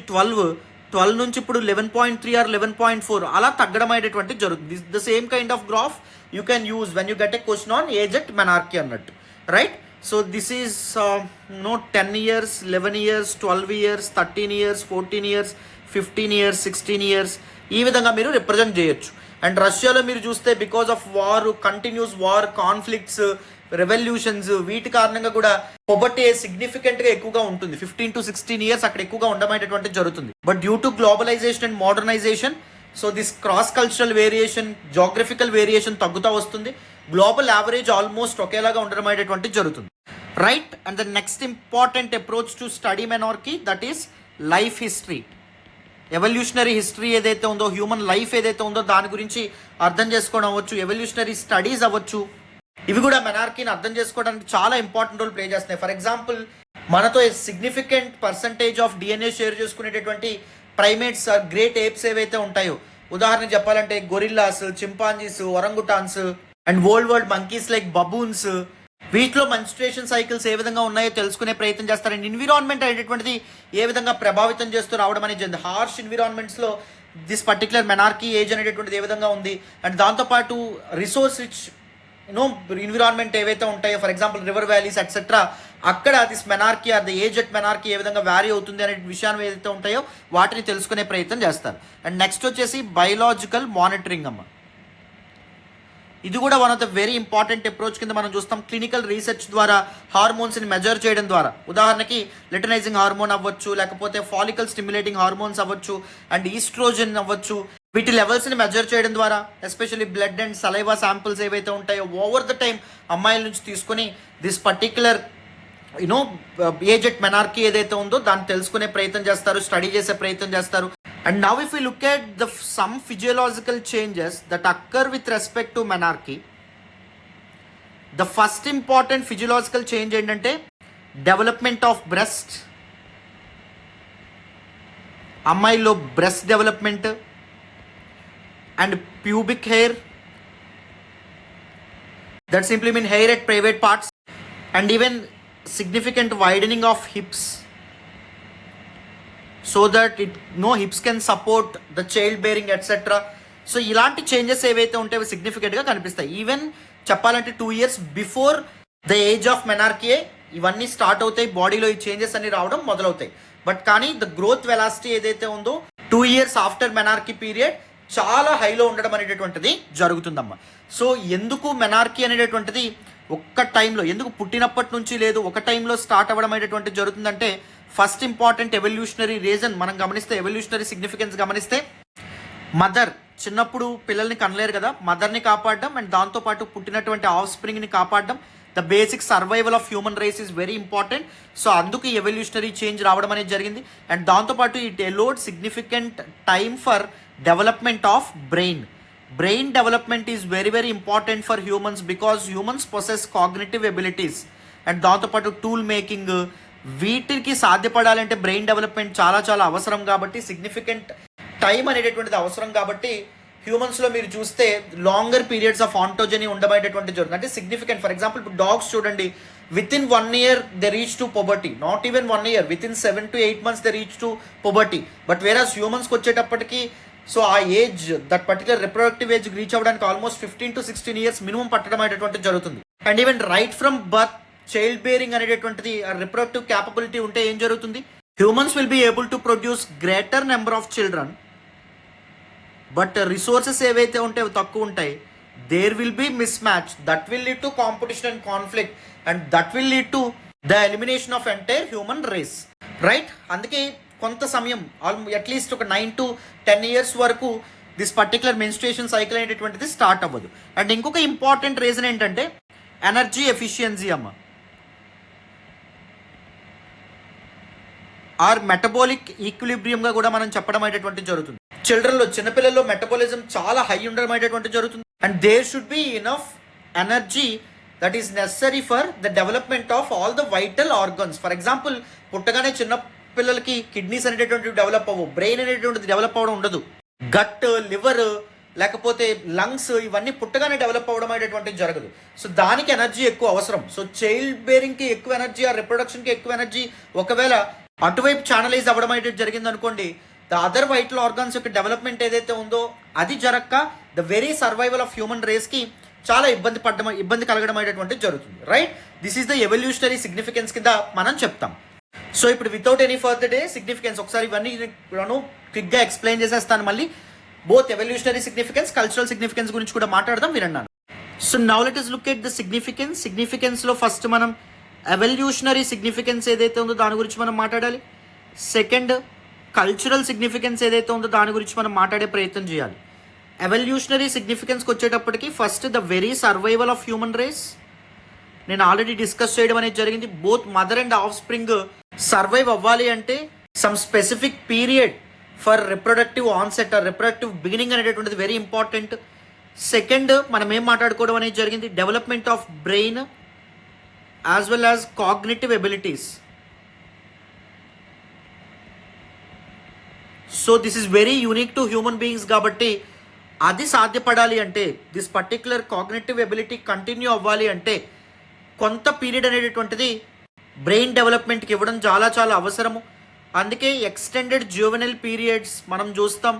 S1: 12 నుంచి ఇప్పుడు 11.3 or 11.4 అలా తగ్గడం అనేటువంటి జరుగుతుంది. The same kind of graph you can use when you get a question on age at menarche అన్నట్టు, right? So this is 10 years, 11 years, 12 years, 13 years, 14 years, 15 years, 16 years ఈ విధంగా మీరు రిప్రజెంట్ చేయొచ్చు. అండ్ రష్యాలో మీరు చూస్తే because of war, continuous war, conflicts, revolutions, వీటి కారణంగా కూడా పొబర్టీ సిగ్నిఫికెంట్గా ఎక్కువగా ఉంటుంది. 15 to 16 years అక్కడ ఎక్కువగా ఉండమనేటువంటి జరుగుతుంది. But due to globalization and modernization, so this cross cultural variation, geographical variation తగ్గుతూ వస్తుంది. గ్లోబల్ యావరేజ్ ఆల్మోస్ట్ ఒకేలాగా ఉండడం అనేటువంటి జరుగుతుంది, right? And the next important approach to study menarche, that is life history. Evolutionary history ఏదైతే ఉందో, human life ఏదైతే ఉందో దాని గురించి అర్థం చేసుకోవడం అవ్వచ్చు, ఎవల్యూషనరీ స్టడీస్ అవ్వచ్చు, ఇవి కూడా మెనార్కీని అర్థం చేసుకోవడానికి చాలా ఇంపార్టెంట్ రోల్ ప్లే చేస్తున్నాయి. ఫర్ ఎగ్జాంపుల్, మనతో significant percentage of DNA share చేసుకునేటటువంటి ప్రైమేట్స్ గ్రేట్ ఏప్స్ ఏవైతే ఉంటాయో, ఉదాహరణకు చెప్పాలంటే gorillas, chimpanzees, orangutans and world monkeys like baboons, వీటిలో మెన్స్ట్రుయేషన్ సైకిల్స్ ఏ విధంగా ఉన్నాయో తెలుసుకునే ప్రయత్నం చేస్తారు. అండ్ ఎన్విరాన్మెంట్ అనేటువంటిది ఏ విధంగా ప్రభావితం చేస్తూ రావడం అనేది జరిగింది. హార్ష్ ఎన్విరాన్మెంట్స్లో దిస్ పర్టికులర్ మెనార్కీ ఏజ్ అనేటటువంటిది ఏ విధంగా ఉంది. అండ్ దాంతోపాటు రిసోర్స్ రిచ్ ఎన్విరాన్మెంట్ ఏవైతే ఉంటాయో, for example river valleys etcetera, అక్కడ this menarche or the age at menarche ఏ విధంగా వ్యారీ అవుతుంది అనే విషయాన్ని ఏదైతే ఉంటాయో వాటిని తెలుసుకునే ప్రయత్నం చేస్తారు. అండ్ నెక్స్ట్ వచ్చేసి బయలాజికల్ మానిటరింగ్ అమ్మ. ఇది కూడా one of the very important approach కింద మనం చూస్తాం. క్లినికల్ రీసెర్చ్ ద్వారా హార్మోన్స్ని మెజర్ చేయడం ద్వారా, ఉదాహరణకి లిటనైజింగ్ హార్మోన్ అవ్వచ్చు, లేకపోతే ఫాలికల్ స్టిమ్యులేటింగ్ హార్మోన్స్ అవ్వచ్చు, అండ్ ఈస్ట్రోజన్ అవ్వచ్చు, వీటి లెవెల్స్ని మెజర్ చేయడం ద్వారా, especially blood and saliva samples ఏవైతే ఉంటాయో ఓవర్ ద టైం అమ్మాయిల నుంచి తీసుకొని this particular age at menarche ఏదైతే ఉందో దాన్ని తెలుసుకునే ప్రయత్నం చేస్తారు, స్టడీ చేసే ప్రయత్నం చేస్తారు. And now if we look at some physiological changes that occur with respect to menarche, the first important physiological change ఏంటంటే development of breast, అమ్మాయిలో breast development and pubic hair, that simply mean hair at private parts, and even significant widening of hips so that hips can support the child bearing etc. So ఇలాంటి changes ఏవైతే ఉంటాయో సిగ్నిఫికెంట్గా కనిపిస్తాయి. Even చెప్పాలంటే 2 years before the age of menarche ఇవన్నీ start అవుతాయి, బాడీలో ఈ changes అన్ని రావడం మొదలవుతాయి. బట్ కానీ ద గ్రోత్ వెలాసిటీ ఏదైతే ఉందో 2 years ఆఫ్టర్ మెనార్కీ పీరియడ్ చాలా హైలో ఉండడం అనేటటువంటిది జరుగుతుందమ్మా. సో ఎందుకు మెనార్కీ అనేటటువంటిది ఒక్క టైంలో, ఎందుకు పుట్టినప్పటి నుంచి లేదు ఒక టైంలో స్టార్ట్ అవ్వడం అనేటటువంటిది జరుగుతుందంటే, ఫస్ట్ ఇంపార్టెంట్ ఎవల్యూషనరీ రీజన్ మనం గమనిస్తే, ఎవల్యూషనరీ సిగ్నిఫికెన్స్ గమనిస్తే, మదర్ చిన్నప్పుడు పిల్లల్ని కనలేరు కదా, మదర్ని కాపాడడం అండ్ దాంతోపాటు పుట్టినటువంటి ఆఫ్ స్ప్రింగ్ని కాపాడడం, the basic survival of human race is very important. So అందుకు ఎవల్యూషనరీ చేంజ్ రావడం అనేది జరిగింది. అండ్ దాంతోపాటు it allowed significant time for development of brain development is very very important for humans because humans possess cognitive abilities. And దాంతోపాటు tool making, వీటికి సాధ్యపడాలంటే brain development చాలా చాలా అవసరం. కాబట్టి సిగ్నిఫికెంట్ టైం అనేటటువంటిది అవసరం. కాబట్టి హ్యూమన్స్లో మీరు చూస్తే లాంగర్ పీరియడ్స్ ఆఫ్ ఆంటోజనీ ఉండబడేటువంటి జరుగుతుంది. అంటే సిగ్నిఫికెంట్, ఫర్ ఎగ్జాంపుల్ ఇప్పుడు డాగ్స్ చూడండి, within 1 year they reach to puberty, not even 1 year, within 7 to 8 months they reach to puberty. But whereas హ్యూమన్స్కి వచ్చేటప్పటికి సో ఆ age, that particular reproductive age reach అవ్వడానికి almost 15 to 16 years minimum పట్టడం అనేటువంటిది జరుగుతుంది. And even right from birth child bearing అనేటటువంటిది reproductive capability ఉంటే ఏం జరుగుతుంది, humans will be able to produce greater number of children, but resources ఏవైతే ఉంటాయో తక్కువ ఉంటాయి. There will be mismatch, that will lead to competition and conflict, and that will lead to the elimination of entire human race, right. అందుకే కొంత సమయం, at least ఒక 9 to 10 years వరకు this particular menstruation cycle అనేటటువంటిది start అవ్వదు. And ఇంకొక important reason ఏంటంటే energy efficiency అమ్మ, ఆర్ మెటబాలిక్ ఈక్విలిబ్రియంగా కూడా మనం చెప్పడం అనేటువంటి జరుగుతుంది. చిల్డ్రన్లో, చిన్నపిల్లల్లో మెటబాలిజం చాలా హై ఉండడం అనేటువంటి జరుగుతుంది. And there should be enough energy that is necessary for the development of all the vital organs. For example, పుట్టగానే చిన్న పిల్లలకి కిడ్నీస్ అనేటటువంటివి డెవలప్ అవ్వవు, బ్రెయిన్ అనేటువంటిది డెవలప్ అవ్వడం ఉండదు, గట్, లివర్ లేకపోతే లంగ్స్ ఇవన్నీ పుట్టగానే డెవలప్ అవ్వడం అనేటువంటిది జరగదు. సో దానికి ఎనర్జీ ఎక్కువ అవసరం. సో చైల్డ్ బేరింగ్కి ఎక్కువ ఎనర్జీ, ఆ రిప్రొడక్షన్కి ఎక్కువ ఎనర్జీ ఒకవేళ అటువైపు ఛానలైజ్ అవ్వడం అనేది జరిగింది అనుకోండి, ద అదర్ వైటల్ ఆర్గాన్స్ యొక్క డెవలప్మెంట్ ఏదైతే ఉందో అది జరగక the very survival of human రేస్కి చాలా ఇబ్బంది కలగడం అనేటువంటిది జరుగుతుంది, right. This is the evolutionary significance కింద మనం చెప్తాం. సో ఇప్పుడు without any further day significance ఒకసారి ఇవన్నీ క్విక్గా ఎక్స్ప్లెయిన్ చేసేస్తాను. మళ్ళీ both evolutionary significance, cultural significance గురించి కూడా మాట్లాడదాం, వినండి. So now let us look at the సిగ్నిఫికెన్స్లో ఫస్ట్ మనం ఎవల్యూషనరీ సిగ్నిఫికెన్స్ ఏదైతే ఉందో దాని గురించి మనం మాట్లాడాలి. సెకండ్, కల్చరల్ సిగ్నిఫికెన్స్ ఏదైతే ఉందో దాని గురించి మనం మాట్లాడే ప్రయత్నం చేయాలి. ఎవల్యూషనరీ సిగ్నిఫికెన్స్కి వచ్చేటప్పటికి first the very survival of human race నేను ఆల్రెడీ డిస్కస్ చేయడం అనేది జరిగింది. Both mother and offspring survive అవ్వాలి అంటే some specific period for reproductive onset or reproductive beginning అనేటటువంటిది వెరీ ఇంపార్టెంట్. సెకండ్ మనం ఏం మాట్లాడుకోవడం అనేది జరిగింది, development of brain as well as cognitive abilities. So this is very unique to human beings కాబట్టి అది సాధ్యపడాలి అంటే, this particular cognitive ability continue అవ్వాలి అంటే కొంత పీరియడ్ అనేటటువంటిది బ్రెయిన్ డెవలప్మెంట్కి ఇవ్వడం చాలా చాలా అవసరము. అందుకే ఎక్స్టెండెడ్ జ్యూవెనల్ పీరియడ్స్ మనం చూస్తాం,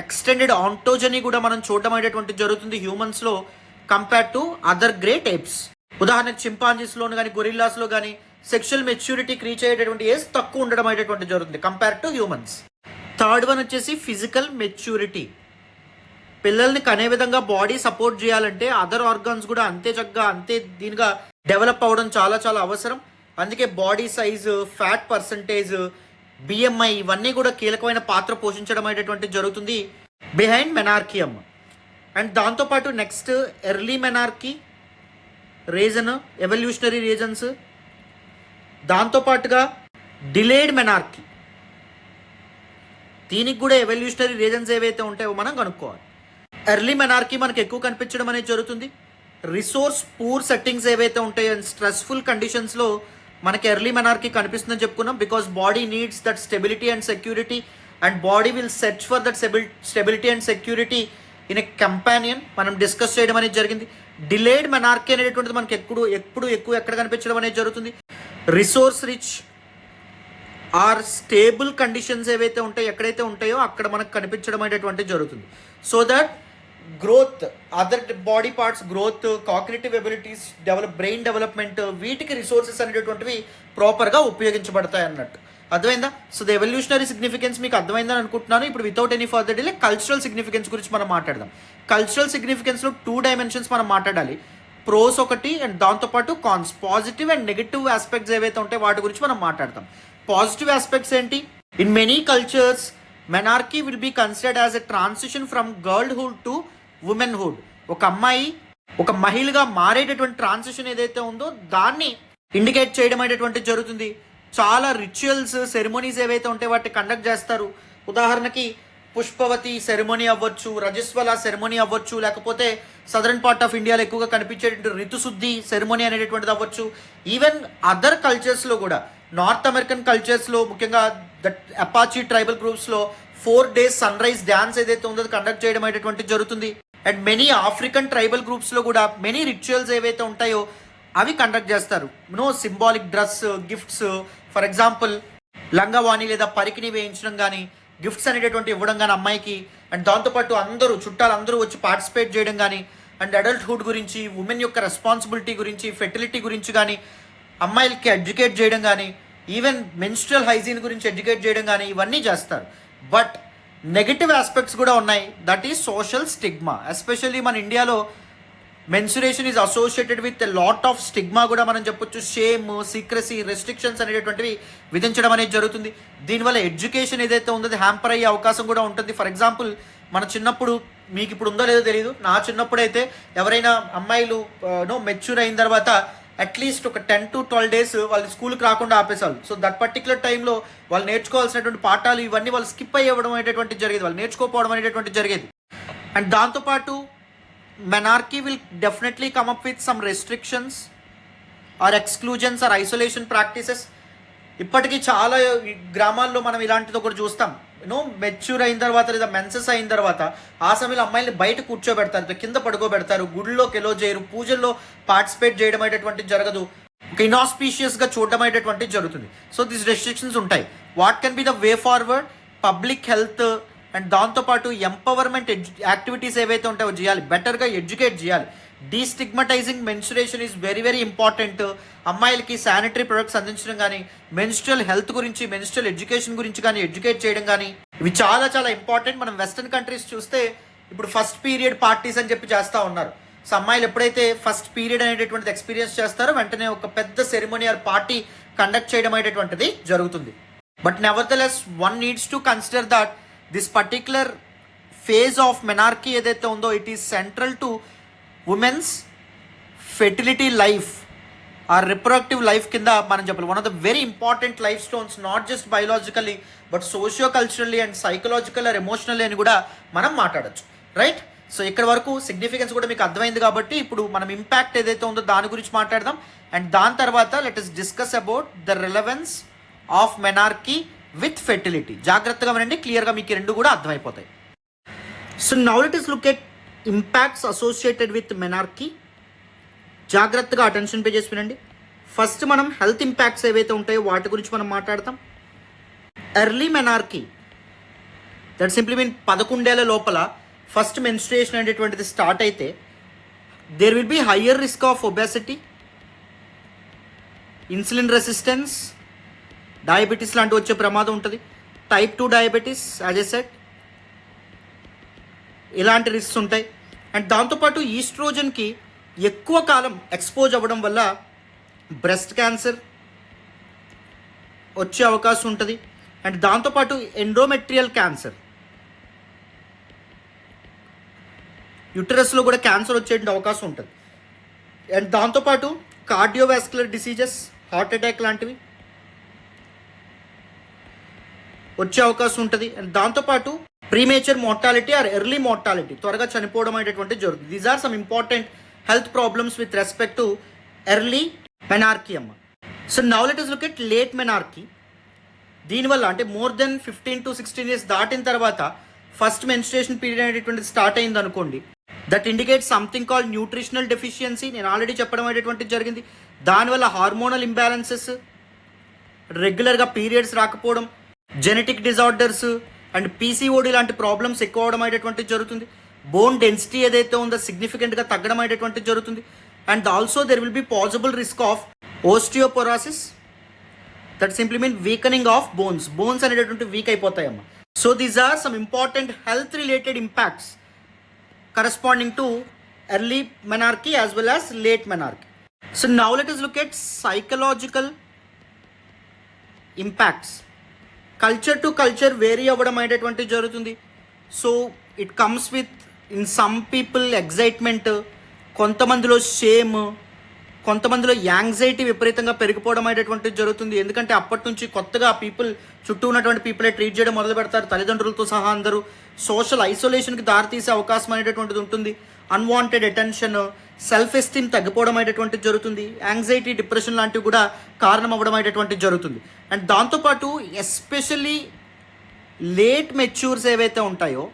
S1: ఎక్స్టెండెడ్ ఆంటోజనీ కూడా మనం చూడడం అనేటువంటి జరుగుతుంది హ్యూమన్స్లో compare to other great apes. ఉదాహరణకు చింపాంజీస్లో కానీ గొరిల్లాస్లో కానీ సెక్షువల్ మెచ్యూరిటీకి రీచ్ అయ్యేటటువంటి ఏజ్ తక్కువ ఉండడం అనేటువంటి జరుగుతుంది compare to humans. Third one వచ్చేసి ఫిజికల్ మెచ్యూరిటీ. పిల్లల్ని కనే విధంగా బాడీ సపోర్ట్ చేయాలంటే అదర్ ఆర్గాన్స్ కూడా అంతే చక్కగా అంతే దీనిగా డెవలప్ అవ్వడం చాలా చాలా అవసరం. అందుకే body size, fat percentage, BMI ఇవన్నీ కూడా కీలకమైన పాత్ర పోషించడం అనేటువంటి జరుగుతుంది బిహైండ్ మెనార్కియం. అండ్ దాంతోపాటు next early menarche reason, evolutionary reasons, దాంతోపాటుగా డిలేడ్ మెనార్కీ, దీనికి కూడా ఎవల్యూషనరీ రీజన్స్ ఏవైతే ఉంటాయో మనం కనుక్కోవాలి. ఎర్లీ మెనార్కీ మనకు ఎక్కువ కనిపించడం అనేది జరుగుతుంది. రిసోర్స్ పూర్ సెట్టింగ్స్ ఏవైతే ఉంటాయో స్ట్రెస్ఫుల్ కండిషన్స్లో మనకి ఎర్లీ మెనార్కీ కనిపిస్తుందని చెప్పుకున్నాం. Because body needs that stability and security and body will search for that stability and security in a companion మనం డిస్కస్ చేయడం అనేది జరిగింది. డిలేడ్ మెనార్కీ అనేటువంటిది మనకి ఎప్పుడు ఎక్కువ ఎక్కడ కనిపించడం అనేది జరుగుతుంది, resource rich or stable conditions ఏవైతే ఉంటాయో ఎక్కడైతే ఉంటాయో అక్కడ మనకు కనిపించడం అనేటువంటిది జరుగుతుంది. So that growth, other body parts growth, cognitive abilities develop, brain development, వీటికి రిసోర్సెస్ అనేటటువంటివి ప్రాపర్గా ఉపయోగించబడతాయి అన్నట్టు. అర్థమైందా? సో ద ఎవల్యూషనరీ సిగ్నిఫికెన్స్ మీకు అర్థమైందని అనుకుంటున్నాను. ఇప్పుడు without any further delay cultural significance గురించి మనం మాట్లాడదాం. కల్చరల్ సిగ్నిఫికెన్స్లో 2 డైమెన్షన్స్ మనం మాట్లాడాలి, ప్రోస్ ఒకటి అండ్ దాంతోపాటు cons, positive and negative aspects ఏవైతే ఉంటాయో వాటి గురించి మనం మాట్లాడతాం. పాజిటివ్ ఆస్పెక్ట్స్ ఏంటి? In many cultures menarche will be considered as a transition from girlhood to womanhood. ఒక అమ్మాయి ఒక మహిళగా మారేటటువంటి ట్రాన్సిషన్ ఏదైతే ఉందో దాన్ని ఇండికేట్ చేయడం అనేటువంటి జరుగుతుంది. చాలా రిచువల్స్, సెరమోనీస్ ఏవైతే ఉంటాయో వాటిని కండక్ట్ చేస్తారు. ఉదాహరణకి పుష్పవతి సెరమోనీ అవ్వచ్చు, రజస్వల సెరమోనీ అవ్వచ్చు, లేకపోతే సదరన్ పార్ట్ ఆఫ్ ఇండియాలో ఎక్కువగా కనిపించేటువంటి ఋతుశుద్ధి సెరమోనీ అనేటటువంటిది అవ్వచ్చు. ఈవెన్ అదర్ కల్చర్స్లో కూడా, నార్త్ అమెరికన్ కల్చర్స్లో ముఖ్యంగా దట్ అపాచీ ట్రైబల్ గ్రూప్స్లో 4 days సన్ రైజ్ డ్యాన్స్ ఏదైతే ఉందో కండక్ట్ చేయడం అనేటువంటి జరుగుతుంది. అండ్ మెనీ ఆఫ్రికన్ ట్రైబల్ గ్రూప్స్లో కూడా మెనీ రిచువల్స్ ఏవైతే ఉంటాయో అవి కండక్ట్ చేస్తారు. Symbolic dress, gifts, for example లంగవాణి లేదా పరికిని వేయించడం కానీ, గిఫ్ట్స్ అనేటటువంటి ఇవ్వడం కానీ అమ్మాయికి, అండ్ దాంతోపాటు చుట్టాలు అందరూ వచ్చి పార్టిసిపేట్ చేయడం కానీ, అండ్ అడల్ట్హుడ్ గురించి, ఉమెన్ యొక్క రెస్పాన్సిబిలిటీ గురించి, ఫెర్టిలిటీ గురించి కానీ అమ్మాయిలకి ఎడ్యుకేట్ చేయడం కానీ, ఈవెన్ మెన్స్ట్రల్ హైజీన్ గురించి ఎడ్యుకేట్ చేయడం కానీ ఇవన్నీ చేస్తారు. బట్ నెగటివ్ ఆస్పెక్ట్స్ కూడా ఉన్నాయి, that is social stigma. Especially మన ఇండియాలో menstruation is associated with a lot of stigma కూడా మనం చెప్పొచ్చు. షేమ్, సీక్రసీ, రెస్ట్రిక్షన్స్ అనేటటువంటివి విధించడం అనేది జరుగుతుంది. దీనివల్ల ఎడ్యుకేషన్ ఏదైతే ఉందో అది హ్యాంపర్ అయ్యే అవకాశం కూడా ఉంటుంది. ఫర్ ఎగ్జాంపుల్ మన చిన్నప్పుడు, మీకు ఇప్పుడు ఉందో లేదో తెలియదు, నా చిన్నప్పుడు అయితే ఎవరైనా అమ్మాయిలు మెచ్యూర్ అయిన తర్వాత అట్లీస్ట్ ఒక 10 to 12 days వాళ్ళు స్కూల్కి రాకుండా ఆపేసారు. సో దట్ పర్టికులర్ టైంలో వాళ్ళు నేర్చుకోవాల్సినటువంటి పాఠాలు ఇవన్నీ వాళ్ళు స్కిప్ అయ్యడం అనేటువంటి జరిగేది, వాళ్ళు నేర్చుకోకపోవడం అనేటువంటి జరిగేది. అండ్ దాంతోపాటు menarche will definitely come up with some restrictions or exclusions or isolation practices. ఇప్పటికీ చాలా గ్రామాల్లో మనం ఇలాంటిది ఒకటి చూస్తాం. మెచ్యూర్ అయిన తర్వాత లేదా మెన్సెస్ అయిన తర్వాత ఆ సమయంలో అమ్మాయిని బయట కూర్చోబెడతారు, కింద పడుకోబెడతారు, గుడిలోకి ఎలో చేయరు, పూజల్లో పార్టిసిపేట్ చేయడం అనేటువంటిది జరగదు, ఒక ఇన్ఆస్పీషియస్గా చూడడం అనేటువంటిది జరుగుతుంది. సో దీస్ రెస్ట్రిక్షన్స్ ఉంటాయి. What can be the way forward? Public health and దాంతోపాటు ఎంపవర్మెంట్ యాక్టివిటీస్ ఏవైతే ఉంటాయో చేయాలి, బెటర్గా ఎడ్యుకేట్ చేయాలి. Destigmatizing menstruation is very very important. అమ్మాయిలకి శానిటరీ ప్రొడక్ట్స్ అందించడం కానీ, మెన్స్ట్రల్ హెల్త్ గురించి, మెన్స్ట్రల్ ఎడ్యుకేషన్ గురించి కానీ ఎడ్యుకేట్ చేయడం కానీ ఇవి చాలా చాలా ఇంపార్టెంట్. మనం వెస్టర్న్ కంట్రీస్ చూస్తే ఇప్పుడు ఫస్ట్ పీరియడ్ పార్టీస్ అని చెప్పి చేస్తూ ఉన్నారు. సో అమ్మాయిలు ఎప్పుడైతే ఫస్ట్ పీరియడ్ అనేటటువంటిది ఎక్స్పీరియన్స్ చేస్తారో వెంటనే ఒక పెద్ద సెరమోనీ ఆర్ పార్టీ కండక్ట్ చేయడం అనేటువంటిది జరుగుతుంది. But nevertheless one needs to consider that this particular phase of menarche ఏదైతే ఉందో it is central to women's fertility life or reproductive life కింద మనం చెప్పాలి. One of the very important life stones, not just biologically but socio culturally and psychological or emotionally అని కూడా మనం మాట్లాడచ్చు. Right. So ఇక్కడ వరకు సిగ్నిఫికెన్స్ కూడా మీకు అర్థమైంది కాబట్టి ఇప్పుడు మనం ఇంపాక్ట్ ఏదైతే ఉందో దాని గురించి మాట్లాడదాం. అండ్ దాని తర్వాత let us discuss about the relevance of menarche with fertility. జాగ్రత్తగా వినండి, క్లియర్గా మీకు రెండు కూడా అర్థమైపోతాయి. So now let us look at impacts associated with menarche. జాగ్రత్తగా అటెన్షన్ పే చేసి వినండి. ఫస్ట్ మనం హెల్త్ ఇంపాక్ట్స్ ఏవైతే ఉంటాయో వాటి గురించి మనం మాట్లాడతాం. Early menarche that simply mean 11 ఏళ్ల లోపల ఫస్ట్ మెన్స్ట్రుయేషన్ అనేటువంటిది స్టార్ట్ అయితే there will be higher risk of obesity, insulin resistance, diabetes లాంటివి వచ్చే ప్రమాదం ఉంటుంది. Type 2 diabetes as a set, ఇలాంటి రిస్క్స్ ఉంటాయి. అండ్ దాంతోపాటు ఈస్ట్రోజన్కి ఎక్కువ కాలం ఎక్స్పోజ్ అవ్వడం వల్ల బ్రెస్ట్ క్యాన్సర్ వచ్చే అవకాశం ఉంటుంది. అండ్ దాంతోపాటు ఎండోమెట్రియల్ క్యాన్సర్, యుటరస్లో కూడా క్యాన్సర్ వచ్చేటువంటి అవకాశం ఉంటుంది. అండ్ దాంతోపాటు కార్డియోవాస్కులర్ డిసీజెస్, హార్ట్ అటాక్ లాంటివి వచ్చే అవకాశం ఉంటుంది. అండ్ దాంతోపాటు premature mortality or early mortality, త్వరగా చనిపోవడం అనేటువంటిది జరుగుతుంది. These are some important health problems with respect to early menarche అమ్మ. So now let us look at late menarche. దీనివల్ల అంటే మోర్ దెన్ 15 to 16 years దాటిన తర్వాత ఫస్ట్ మెన్స్ట్రుయేషన్ పీరియడ్ అనేటువంటిది స్టార్ట్ అయింది అనుకోండి, that indicate something called nutritional deficiency. నేను already చెప్పడం అనేటువంటిది జరిగింది. దానివల్ల హార్మోనల్ ఇంబ్యాలెన్సెస్, రెగ్యులర్గా పీరియడ్స్ రాకపోవడం, జెనెటిక్ డిజార్డర్స్ అండ్ పీసీఓడి లాంటి ప్రాబ్లమ్స్ ఎక్కువ అవడం అనేటువంటిది జరుగుతుంది. బోన్ డెన్సిటీ ఏదైతే ఉందో సిగ్నిఫికెంట్గా తగ్గడం అనేటువంటిది జరుగుతుంది. And also there will be possible risk of osteoporosis, that simply mean weakening of bones అనేటటువంటి వీక్ అయిపోతాయమ్మా. So these are some important health related impacts corresponding to early menarche as well as late menarche. So now let us look at psychological impacts. Culture to culture vary అవ్వడం అనేటటువంటిది జరుగుతుంది. So it comes with in some people excitement, కొంతమందిలో shame, కొంతమందిలో anxiety విపరీతంగా పెరిగిపోవడం అనేటువంటిది జరుగుతుంది. ఎందుకంటే అప్పటి నుంచి కొత్తగా పీపుల్, చుట్టూ ఉన్నటువంటి పీపులే ట్రీట్ చేయడం మొదలు పెడతారు, తల్లిదండ్రులతో సహా అందరూ. సోషల్ ఐసోలేషన్కి దారితీసే అవకాశం అనేటటువంటిది ఉంటుంది. అన్వాంటెడ్ అటెన్షన్, సెల్ఫ్ ఎస్టీమ్ తగ్గిపోవడం అనేటటువంటిది జరుగుతుంది. యాంగ్జైటీ, డిప్రెషన్ లాంటివి కూడా కారణం అవ్వడం అనేటటువంటిది జరుగుతుంది. అండ్ దాంతోపాటు ఎస్పెషల్లీ లేట్ మెచ్యూర్స్ ఏవైతే ఉంటాయో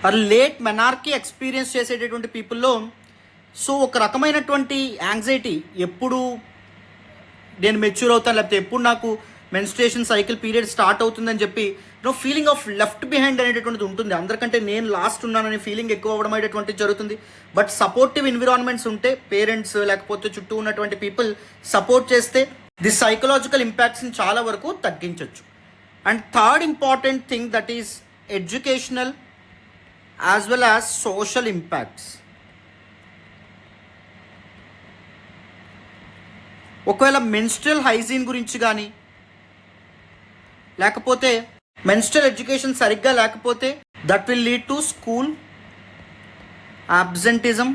S1: ఆ లేట్ మెనార్కీ ఎక్స్పీరియన్స్ చేసేటటువంటి పీపుల్లో సో ఒక రకమైనటువంటి యాంగ్జైటీ, ఎప్పుడు నేను మెచ్యూర్ అవుతాను, లేకపోతే ఎప్పుడు నాకు మెన్స్ట్రుయేషన్ సైకిల్ పీరియడ్ స్టార్ట్ అవుతుందని చెప్పి ఫీలింగ్ ఆఫ్ లెఫ్ట్ బిహైండ్ అనేటటువంటిది ఉంటుంది. అందరికంటే నేను లాస్ట్ ఉన్నాననే ఫీలింగ్ ఎక్కువ అవ్వడం అనేటువంటిది జరుగుతుంది. బట్ సపోర్టివ్ ఎన్విరాన్మెంట్స్ ఉంటే, పేరెంట్స్ లేకపోతే చుట్టూ ఉన్నటువంటి పీపుల్ సపోర్ట్ చేస్తే ది సైకలాజికల్ ఇంపాక్ట్స్ని చాలా వరకు తగ్గించవచ్చు. And third important thing that is educational as well as social impacts. ఒకవేళ మెన్స్ట్రల్ హైజీన్ గురించి కానీ లేకపోతే మెన్స్ట్రల్ ఎడ్యుకేషన్ సరిగ్గా లేకపోతే that will lead to school absenteeism.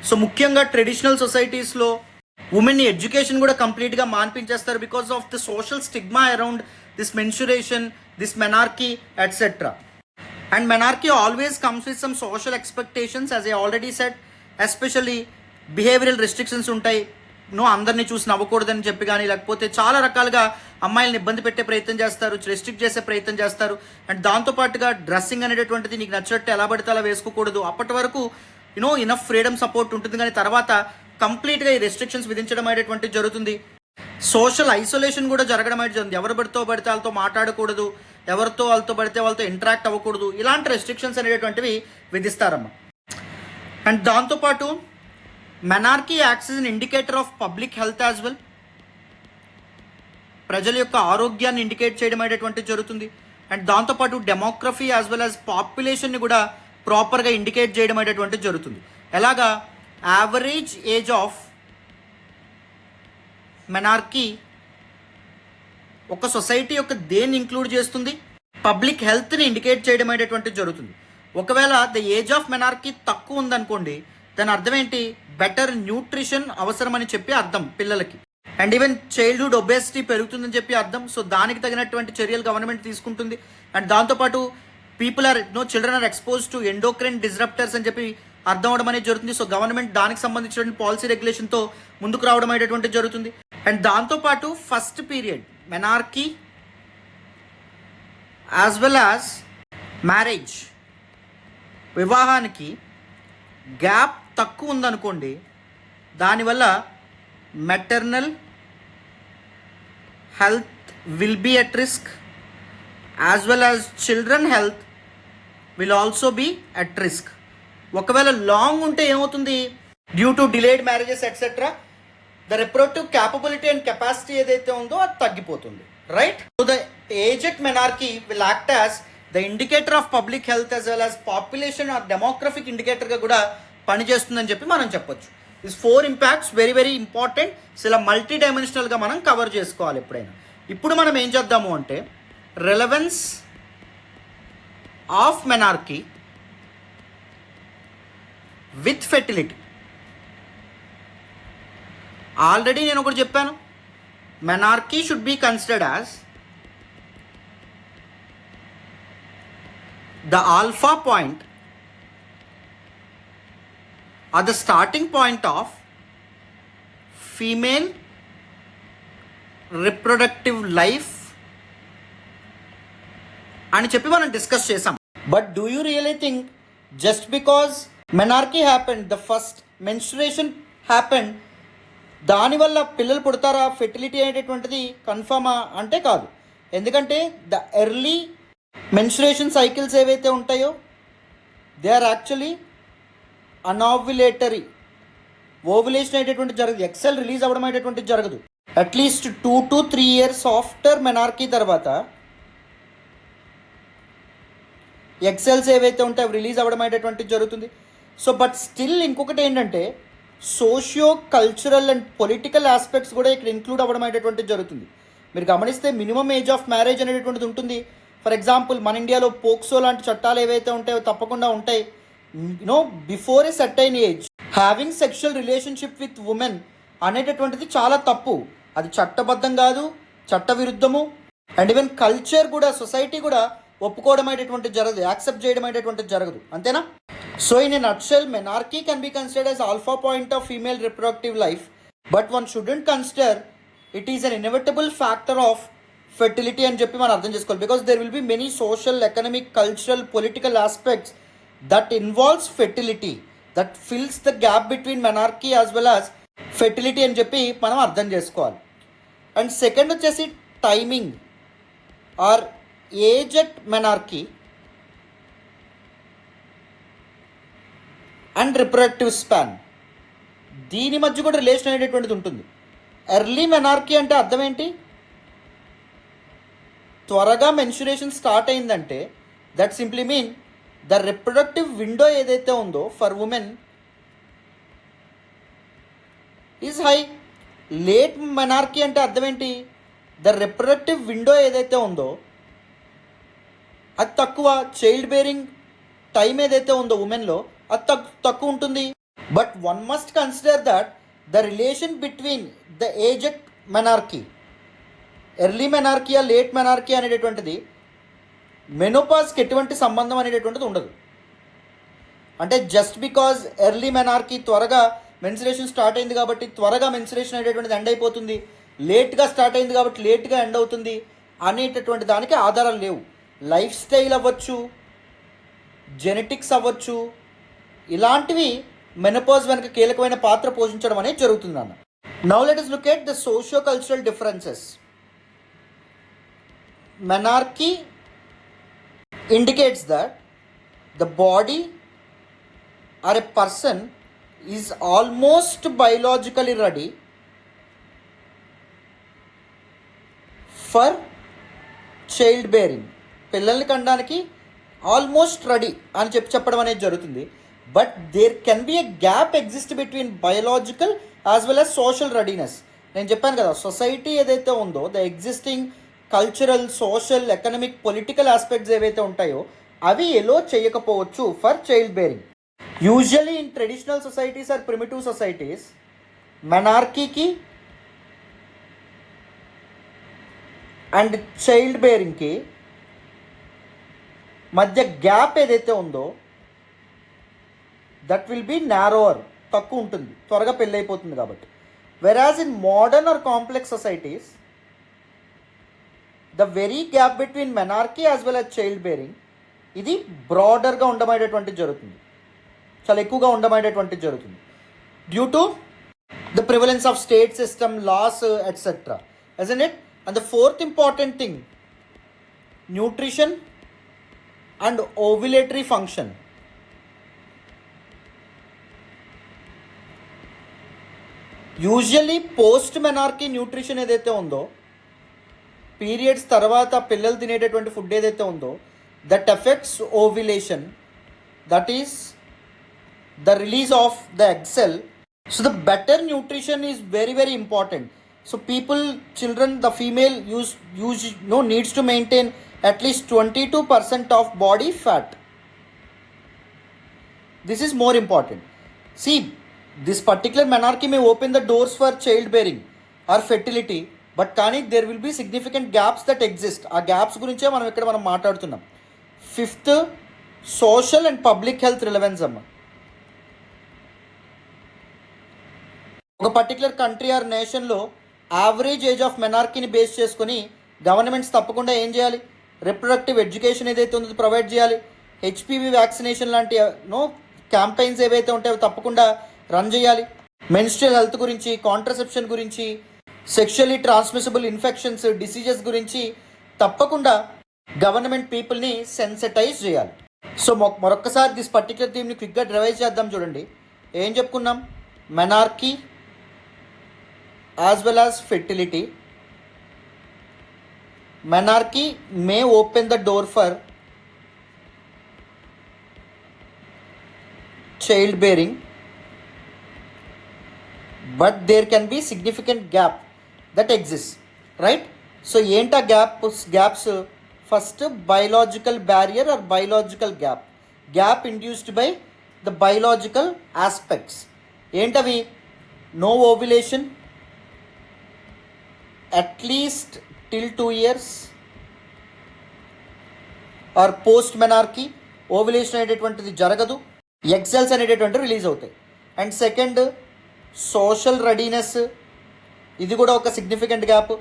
S1: So ముఖ్యంగా ట్రెడిషనల్ సొసైటీస్లో ఉమెన్ని ఎడ్యుకేషన్ కూడా కంప్లీట్గా మాన్పించేస్తారు because of the social stigma around this menstruation, this menarche etcetera. And menarche always comes with some social expectations as I already said. Especially behavioural restrictions ఉంటాయి. అందరినీ చూసి నవ్వకూడదని చెప్పి కానీ, లేకపోతే చాలా రకాలుగా అమ్మాయిలను ఇబ్బంది పెట్టే ప్రయత్నం చేస్తారు, రెస్ట్రిక్ట్ చేసే ప్రయత్నం చేస్తారు. అండ్ దాంతోపాటుగా డ్రెస్సింగ్ అనేటటువంటిది నీకు నచ్చినట్టు ఎలా పడితే అలా వేసుకోకూడదు. అప్పటి వరకు ఇనఫ్ ఫ్రీడమ్ సపోర్ట్ ఉంటుంది, కానీ తర్వాత కంప్లీట్గా ఈ రెస్ట్రిక్షన్స్ విధించడం అనేటువంటిది జరుగుతుంది. సోషల్ ఐసోలేషన్ కూడా జరగడం అయితే జరుగుతుంది. ఎవరు పడితే వాళ్ళతో మాట్లాడకూడదు, ఎవరితో వాళ్ళతో ఇంటరాక్ట్ అవ్వకూడదు, ఇలాంటి రెస్ట్రిక్షన్స్ అనేటువంటివి విధిస్తారమ్మా. అండ్ దాంతోపాటు menarche acts is an indicator of public health as well. ప్రజల యొక్క ఆరోగ్యాన్ని ఇండికేట్ చేయడం అనేటువంటిది జరుగుతుంది. అండ్ దాంతోపాటు డెమోగ్రఫీ యాజ్ వెల్ యాజ్ పాపులేషన్ని కూడా ప్రాపర్గా ఇండికేట్ చేయడం అనేటువంటిది జరుగుతుంది. ఎలాగా యావరేజ్ ఏజ్ ఆఫ్ మెనార్కీ ఒక సొసైటీ యొక్క దేన్ని ఇంక్లూడ్ చేస్తుంది, పబ్లిక్ హెల్త్ని ఇండికేట్ చేయడం అనేటువంటిది జరుగుతుంది. ఒకవేళ ద ఏజ్ ఆఫ్ మెనార్కీ తక్కువ ఉందనుకోండి, దాని అర్థం ఏంటి, బెటర్ న్యూట్రిషన్ అవసరమని చెప్పి అర్థం పిల్లలకి. అండ్ ఈవెన్ చైల్డ్హుడ్ ఒబేసిటీ పెరుగుతుందని చెప్పి అర్థం. సో దానికి తగినటువంటి చర్యలు గవర్నమెంట్ తీసుకుంటుంది. అండ్ దాంతోపాటు children are expose to endocrine disruptors అని చెప్పి అర్థం అవడం అనేది జరుగుతుంది. సో గవర్నమెంట్ దానికి సంబంధించిన పాలసీ రెగ్యులేషన్తో ముందుకు రావడం అనేటటువంటి జరుగుతుంది. అండ్ దాంతోపాటు first period menarche as well as marriage, వివాహానికి గ్యాప్ తక్కువ ఉందనుకోండి, దానివల్ల maternal health will be at risk as well as children health will also be at risk. ఒకవేళ లాంగ్ ఉంటే ఏమవుతుంది, due to delayed marriages etcetera the reproductive capability and capacity ఏదైతే ఉందో అది తగ్గిపోతుంది, right? So the AZ menarche will act as the indicator of public health as well as population or demographic ఇండికేటర్గా కూడా పనిచేస్తుందని చెప్పి మనం చెప్పొచ్చు. This 4 impacts very very important. ఇలా మల్టీ డైమెన్షనల్గా మనం కవర్ చేసుకోవాలి ఎప్పుడైనా. ఇప్పుడు మనం ఏం చేద్దాము అంటే relevance of menarche with fertility. Already నేను ఒకటి చెప్పాను, menarche should be considered as the alpha point or the starting point of female reproductive life అని చెప్పి మనం డిస్కస్ చేసాం. But do you really think just because menarche happened, the first menstruation happened, దానివల్ల పిల్లలు పుడతారా, fertility అనేటటువంటిది కన్ఫర్మా అంటే కాదు. ఎందుకంటే ద ఎర్లీ మెన్స్ట్రుయేషన్ సైకిల్స్ ఏవైతే ఉంటాయో దే ఆర్ యాక్చువల్లీ అనావ్యులేటరీ. ఓవ్యులేషన్ అనేటటువంటి జరగదు, ఎక్సెల్ రిలీజ్ అవ్వడం అనేటటువంటి జరగదు. At least 2 to 3 years after menarche తర్వాత ఎక్సెల్స్ ఏవైతే ఉంటాయో అవి రిలీజ్ అవ్వడం అనేటటువంటి జరుగుతుంది. సో బట్ స్టిల్ ఇంకొకటి ఏంటంటే socio cultural and political aspects కూడా ఇక్కడ ఇంక్లూడ్ అవ్వడం అనేటటువంటి జరుగుతుంది. మీరు గమనిస్తే మినిమం ఏజ్ ఆఫ్ మ్యారేజ్ అనేటటువంటిది ఉంటుంది. ఫర్ ఎగ్జాంపుల్ మన ఇండియాలో పోక్సో లాంటి చట్టాలు ఏవైతే ఉంటాయో తప్పకుండా ఉంటాయి. Before A certain age having sexual relationship with women అనేటటువంటిది చాలా తప్పు. అది చట్టబద్ధం కాదు, చట్ట విరుద్ధము. అండ్ ఈవెన్ కల్చర్ కూడా, సొసైటీ కూడా ఒప్పుకోవడం అనేటటువంటి జరగదు, యాక్సెప్ట్ చేయడం అనేటటువంటి జరగదు. అంతేనా? So in a nutshell menarche can be considered as alpha point of female reproductive life, but one student consider it is an inevitable factor of fertility అని చెప్పి మనం అర్థం చేసుకోవాలి. Because there will be many social, economic, cultural, political aspects that involves fertility that fills the gap between menarche as well as fertility అని చెప్పి మనం అర్థం చేసుకోవాలి. అండ్ సెకండ్ వచ్చేసి timing or age at menarche and reproductive span, దీని మధ్య కూడా relation అనేటటువంటిది ఉంటుంది. ఎర్లీ మెనార్కీ అంటే అర్థం ఏంటి? త్వరగా మెన్స్ట్రుయేషన్ స్టార్ట్ అయిందంటే that simply mean the reproductive window ఏదైతే ఉందో for women is high. Late menarche అంటే అర్థం ఏంటి? ద రిప్రొడక్టివ్ విండో ఏదైతే ఉందో అది తక్కువ, చైల్డ్ బేరింగ్ టైం ఏదైతే ఉందో ఉమెన్లో అది తక్కువ ఉంటుంది. But one must consider that the relation between the AZ menarche, early మెనార్కీయా లేట్ మెనార్కీ అనేటటువంటిది మెనోపాజ్కి ఎటువంటి సంబంధం అనేటటువంటిది ఉండదు. అంటే జస్ట్ బికాజ్ ఎర్లీ మెనార్కీ త్వరగా మెన్స్ట్రుయేషన్ స్టార్ట్ అయింది కాబట్టి త్వరగా మెన్స్ట్రుయేషన్ అనేటటువంటిది ఎండ్ అయిపోతుంది, లేట్గా స్టార్ట్ అయింది కాబట్టి లేట్గా ఎండ్ అవుతుంది అనేటటువంటి దానికి ఆధారాలు లేవు. లైఫ్ స్టైల్ అవ్వచ్చు, జెనెటిక్స్ అవ్వచ్చు, ఇలాంటివి మెనోపాజ్ వెనక కీలకమైన పాత్ర పోషించడం అనేది జరుగుతుంది అన్న. Now let us look at the socio-cultural differences. Menarche indicates that the body or a person is almost biologically ready for child bearing. పిల్లల్ని కనడానికి ఆల్మోస్ట్ రెడీ అని చెప్పడం అనేది జరుగుతుంది. But there can be a gap exist between biological as well as social readiness. నేను చెప్పాను కదా, society ఏదైతే ఉందో the existing cultural, social, economic, political aspects ఏవైతే ఉంటాయో అవి ఎలో చేయకపోవచ్చు for child bearing. Usually in traditional societies or primitive societies మెనార్కీకి అండ్ చైల్డ్ బేరింగ్కి మధ్య గ్యాప్ ఏదైతే ఉందో దట్ విల్ బీ నారోవర్, తక్కువ ఉంటుంది, త్వరగా పెళ్ళి అయిపోతుంది కాబట్టి. Whereas in modern or complex societies the very gap between menarche as well as child bearing ఇది బ్రాడర్గా ఉండమనేటువంటిది జరుగుతుంది, చాలా ఎక్కువగా ఉండమనేటువంటిది జరుగుతుంది due to the prevalence of state system, laws, etcetera, isn't it? And the fourth important thing, nutrition and ovulatory function. Usually post menarche nutrition ఏదైతే ఉందో, పీరియడ్స్ తర్వాత పిల్లలు తినేటటువంటి ఫుడ్ ఏదైతే ఉందో that effects ovulation, that is the release of the egg cell. So the better nutrition is very very important. So people, children, the female needs to maintain at least 22% of body fat. This is more important. See, this particular menarche may open the doors for childbearing or fertility, but కానీ there will be significant gaps that exist. ఆ gaps గురించే మనం మాట్లాడుతున్నాం. Fifth, social and public health relevance అమ్మ. ఒక particular country or నేషన్లో average age of మెనార్కీని base చేసుకొని గవర్నమెంట్స్ తప్పకుండా ఏం చేయాలి, రిప్రొడక్టివ్ ఎడ్యుకేషన్ ఏదైతే ఉందో ప్రొవైడ్ చేయాలి. హెచ్పివి వ్యాక్సినేషన్ లాంటి క్యాంపెయిన్స్ ఏవైతే ఉంటాయో తప్పకుండా రన్ చేయాలి. మెన్స్ట్రువల్ హెల్త్ గురించి, కాంట్రసెప్షన్ గురించి, సెక్షువల్లీ ట్రాన్స్మిసిబుల్ ఇన్ఫెక్షన్స్, డిసీజెస్ గురించి తప్పకుండా గవర్నమెంట్ పీపుల్ని సెన్సిటైజ్ చేయాలి. సో మరొక్కసారి దిస్ పర్టికులర్ థీమ్ని క్విక్గా రివైజ్ చేద్దాం. చూడండి, ఏం చెప్పుకున్నాం, menarche as well as fertility. Menarche may open the door for childbearing, but there can be significant gap that exists, right? So enta gaps, first biological barrier or biological gap induced by the biological aspects. Entavi, no ovulation at least till 2 years, or post menarche ovulation అనేటటువంటిది జరగదు, egg cells అనేటటువంటివి release అవుతాయి. And second, social readiness, ఇది కూడా ఒక significant gap.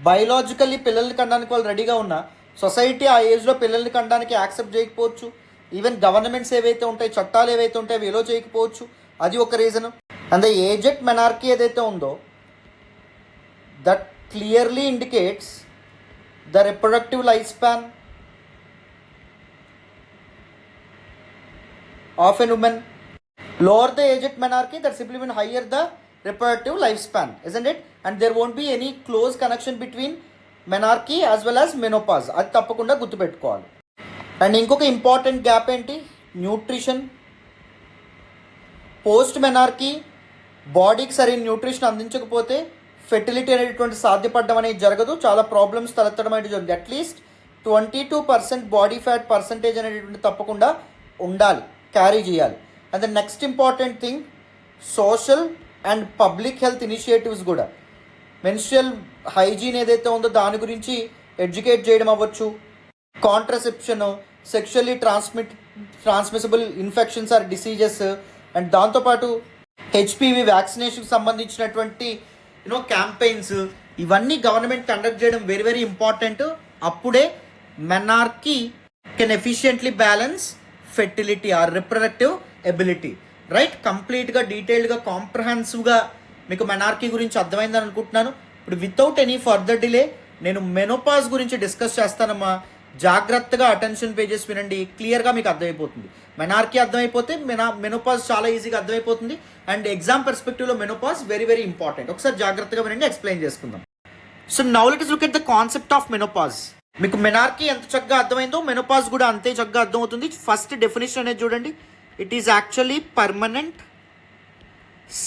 S1: Biologically పిల్లల్ని కనడానికి వాళ్ళు రెడీగా ఉన్నా సొసైటీ ఆ ఏజ్లో పిల్లల్ని కనడానికి యాక్సెప్ట్ చేయకపోవచ్చు. ఈవెన్ గవర్నమెంట్స్ ఏవైతే ఉంటాయి, చట్టాలు ఏవైతే ఉంటాయో అవి ఎలో చేయకపోవచ్చు, అది ఒక reason. And the AZ menarche ఏదైతే ఉందో that clearly indicates the reproductive lifespan of a woman. Lower the age at menarche, that simply means higher the reproductive lifespan, isn't it? And there won't be any close connection between menarche as well as menopause. అది తప్పకుండా గుర్తుపెట్టుకోవాలి. And ఇంకొక important gap ఏంటి, nutrition. Post menarche బాడీకి సరైన nutrition అందించకపోతే fertility అనేటువంటి సాధ్యపడడం అనేది జరగదు, చాలా ప్రాబ్లమ్స్ తలెత్తడం అనేది జరుగుతుంది. అట్లీస్ట్ 22% బాడీ ఫ్యాట్ పర్సంటేజ్ అనేటువంటి తప్పకుండా ఉండాలి, క్యారీ చేయాలి. And the next important thing, social and public health initiatives కూడా. మెన్స్ట్రువల్ హైజీన్ ఏదైతే ఉందో దాని గురించి ఎడ్యుకేట్ చేయడం అవ్వచ్చు, contraception, sexually transmissible infections or diseases, and దాంతోపాటు హెచ్పివి వ్యాక్సినేషన్కి సంబంధించినటువంటి క్యాంపెయిన్స్, ఇవన్నీ గవర్నమెంట్ కండక్ట్ చేయడం వెరీ వెరీ ఇంపార్టెంట్. అప్పుడే menarche can efficiently balance fertility or reproductive ability, right? కంప్లీట్గా డీటెయిల్డ్గా కాంప్రహెన్సివ్గా మీకు మెనార్కీ గురించి అర్థమైందని అనుకుంటున్నాను. ఇప్పుడు వితౌట్ ఎనీ ఫర్దర్ డిలే నేను మెనోపాజ్ గురించి డిస్కస్ చేస్తానమ్మా. జాగ్రత్తగా అటెన్షన్ పేజెస్ వినండి, క్లియర్గా మీకు అర్థమైపోతుంది. మెనార్కీ అర్థమైపోతే మెనోపాజ్ చాలా ఈజీగా అర్థమైపోతుంది. అండ్ ఎగ్జామ్ పర్స్పెక్టివ్లో మెనోపాజ్ వెరీ వెరీ ఇంపార్టెంట్. ఒకసారి జాగ్రత్తగా వినండి, ఎక్స్ప్లెయిన్ చేసుకుందాం. So now let us look at the concept of menopause. మీకు మెనార్కీ ఎంత చక్కగా అర్థమైందో మెనోపాజ్ కూడా అంతే చక్కగా అర్థమవుతుంది. ఫస్ట్ డెఫినేషన్ అనేది చూడండి, it is actually permanent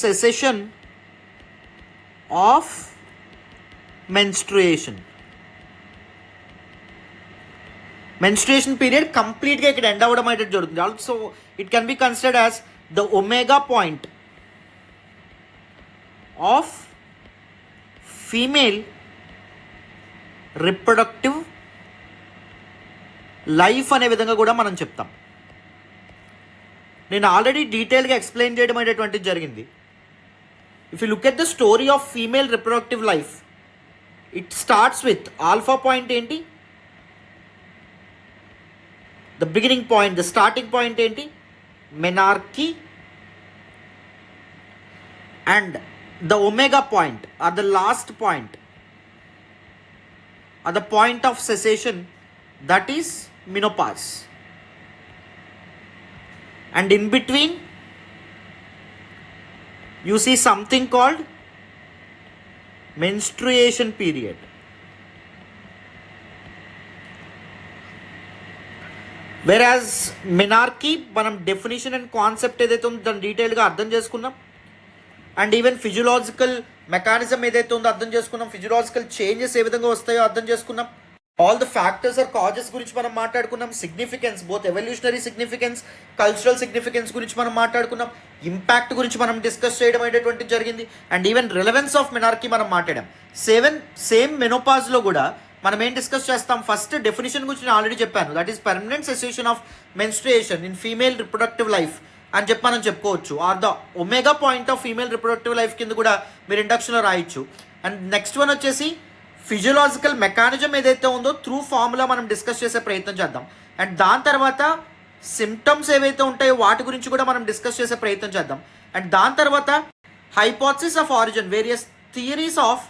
S1: cessation of menstruation. Menstruation period కంప్లీట్గా ఇక్కడ ఎండ్ అవ్వడం అయితే జరుగుతుంది. Also it can be considered as the omega point of female reproductive life అనే విధంగా కూడా మనం చెప్తాం. నేను ఆల్రెడీ డీటెయిల్గా ఎక్స్ప్లెయిన్ చేయడం అనేటువంటిది జరిగింది. If you look at the story of female reproductive life, it starts with alpha point ఏంటి, the beginning point, the starting point ఏంటి, menarche, and the omega point or the last point or the point of cessation, that is menopause. And in between you see something called menstruation period. Whereas menarche మనం definition and concept ఏదైతే ఉందో దాన్ని డీటెయిల్గా అర్థం చేసుకున్నాం. And even physiological mechanism ఏదైతే ఉందో అర్థం చేసుకున్నాం. ఫిజియోలాజికల్ చేంజెస్ ఏ విధంగా వస్తాయో అర్థం చేసుకున్నాం. All the factors or causes గురించి మనం మాట్లాడుకున్నాం. Significance, both evolutionary significance, cultural significance గురించి మనం మాట్లాడుకున్నాం. ఇంపాక్ట్ గురించి మనం డిస్కస్ చేయడం అనేటువంటిది జరిగింది. And even relevance of menarche మనం మాట్లాడాం. సేమ్ మెనోపాజ్లో కూడా మనం ఏం డిస్కస్ చేస్తాం, ఫస్ట్ డెఫినేషన్ గురించి నేను ఆల్రెడీ చెప్పాను, that is permanent cessation of menstruation in female reproductive life అని చెప్పి మనం చెప్పుకోవచ్చు. Or the omega point of female reproductive life కింద కూడా మీరు ఇండక్షన్లో రాయొచ్చు. అండ్ నెక్స్ట్ వన్ వచ్చేసి ఫిజియోలాజికల్ మెకానిజం ఏదైతే ఉందో త్రూ ఫార్ములా మనం డిస్కస్ చేసే ప్రయత్నం చేద్దాం. అండ్ దాని తర్వాత సిమ్టమ్స్ ఏవైతే ఉంటాయో వాటి గురించి కూడా మనం డిస్కస్ చేసే ప్రయత్నం చేద్దాం. అండ్ దాని తర్వాత hypothesis of origin, various theories of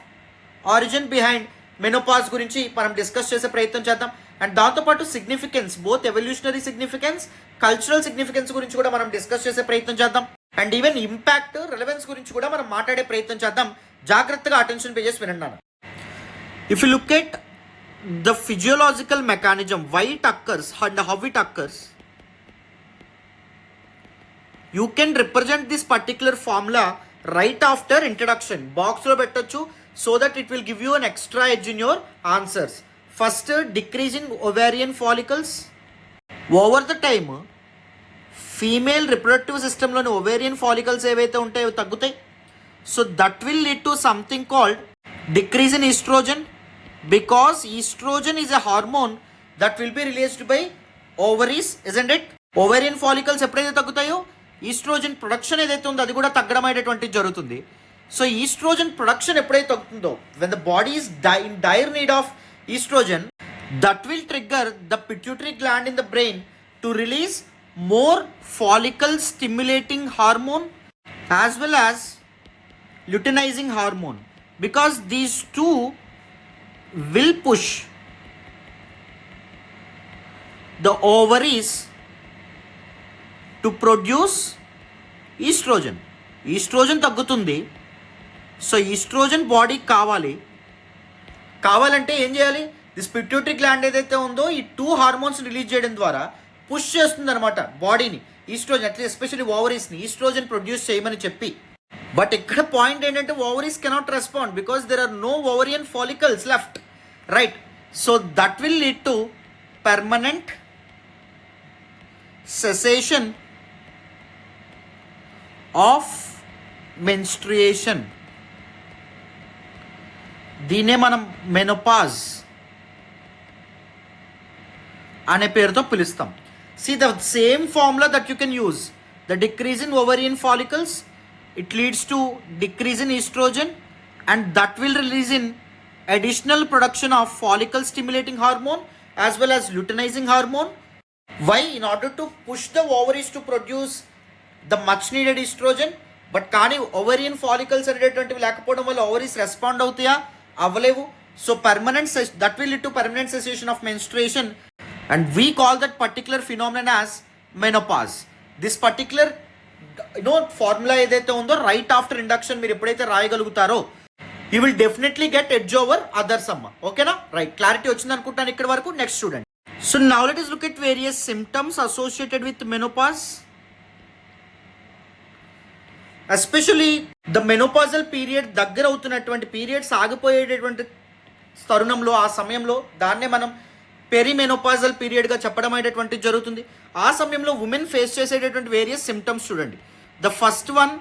S1: origin behind menopause గురించి మనం డిస్కస్ చేసే ప్రయత్నం చేద్దాం. అండ్ దాంతోపాటు significance, both evolutionary significance, cultural significance గురించి కూడా మనం డిస్కస్ చేసే ప్రయత్నం చేద్దాం. అండ్ ఈవెన్ ఇంపాక్ట్, రిలవెన్స్ గురించి కూడా మనం మాట్లాడే ప్రయత్నం చేద్దాం. జాగ్రత్తగా అటెన్షన్ పే చేసి వినండి. If you look at the physiological mechanism, why it occurs and how it occurs, you can represent this particular formula right after introduction. Box lo pettochu so that it will give you an extra edge in your answers. First, decrease in ovarian follicles. Over the time, female reproductive system loni ovarian follicles evaithe untayo taggutai. So that will lead to something called decrease in estrogen, because estrogen is a hormone that will be released by ovaries, isn't it? Ovarian follicles ఎప్పుడైతే తగ్గుతాయో oestrogen production ఏదైతే ఉందో అది కూడా తగ్గడం అనేటువంటిది జరుగుతుంది. So oestrogen production ఎప్పుడైతే తగ్గుతుందో, when the body is in dire need of estrogen, that will trigger the pituitary gland in the brain to release more follicle stimulating hormone as well as luteinizing hormone, because these two will push the ovaries to produce estrogen. Estrogen తగ్గుతుంది. So estrogen బాడీకి కావాలంటే ఏం చేయాలి, this pituitary gland ఏదైతే ఉందో ఈ 2 hormones release చేయడం ద్వారా పుష్ చేస్తుంది అనమాట బాడీని, ఈస్ట్రోజన్ అట్లీస్ట్ ఎస్పెషల్లీ ఓవరీస్ని ఈస్ట్రోజన్ ప్రొడ్యూస్ చేయమని చెప్పి. బట్ ఇక్కడ పాయింట్ ఏంటంటే ovaries cannot respond because there are no ovarian follicles left, right? So that will lead to permanent cessation of menstruation. దీన్నే మనం మెనోపాజ్ అనే పేరుతో పిలుస్తాం. See the same formula that you can use, the decrease in ovarian follicles, it leads to decrease in estrogen, and that will release in additional production of follicle stimulating hormone as well as luteinizing hormone. Why? In order to push the ovaries to produce the much needed estrogen. But కానీ ovarian follicles అనేటువంటివి లేకపోవడం వల్ల ovaries respond అవుతాయా, అవ్వలేవు. So permanent that will lead to permanent cessation of menstruation, and we call that particular phenomenon as menopause. This particular formula ఏదైతే ఉందో right after induction మీరు ఎప్పుడైతే రాయగలుగుతారో you will definitely get edge over others అమ్మ. ఓకేనా? Right, clarity వచ్చింది అనుకుంటాను ఇక్కడ వరకు. నెక్స్ట్ చూడండి. So now let us look at various symptoms associated with menopause. Especially the menopausal period దగ్గర అవుతున్నటువంటి పీరియడ్స్ ఆగిపోయేటటువంటి తరుణంలో, ఆ సమయంలో దాన్నే మనం పెరిమెనోపాజల్ పీరియడ్గా చెప్పడం అనేటువంటిది జరుగుతుంది. ఆ సమయంలో ఉమెన్ ఫేస్ చేసేటటువంటి వేరియస్ సిమ్టమ్స్ చూడండి. The first one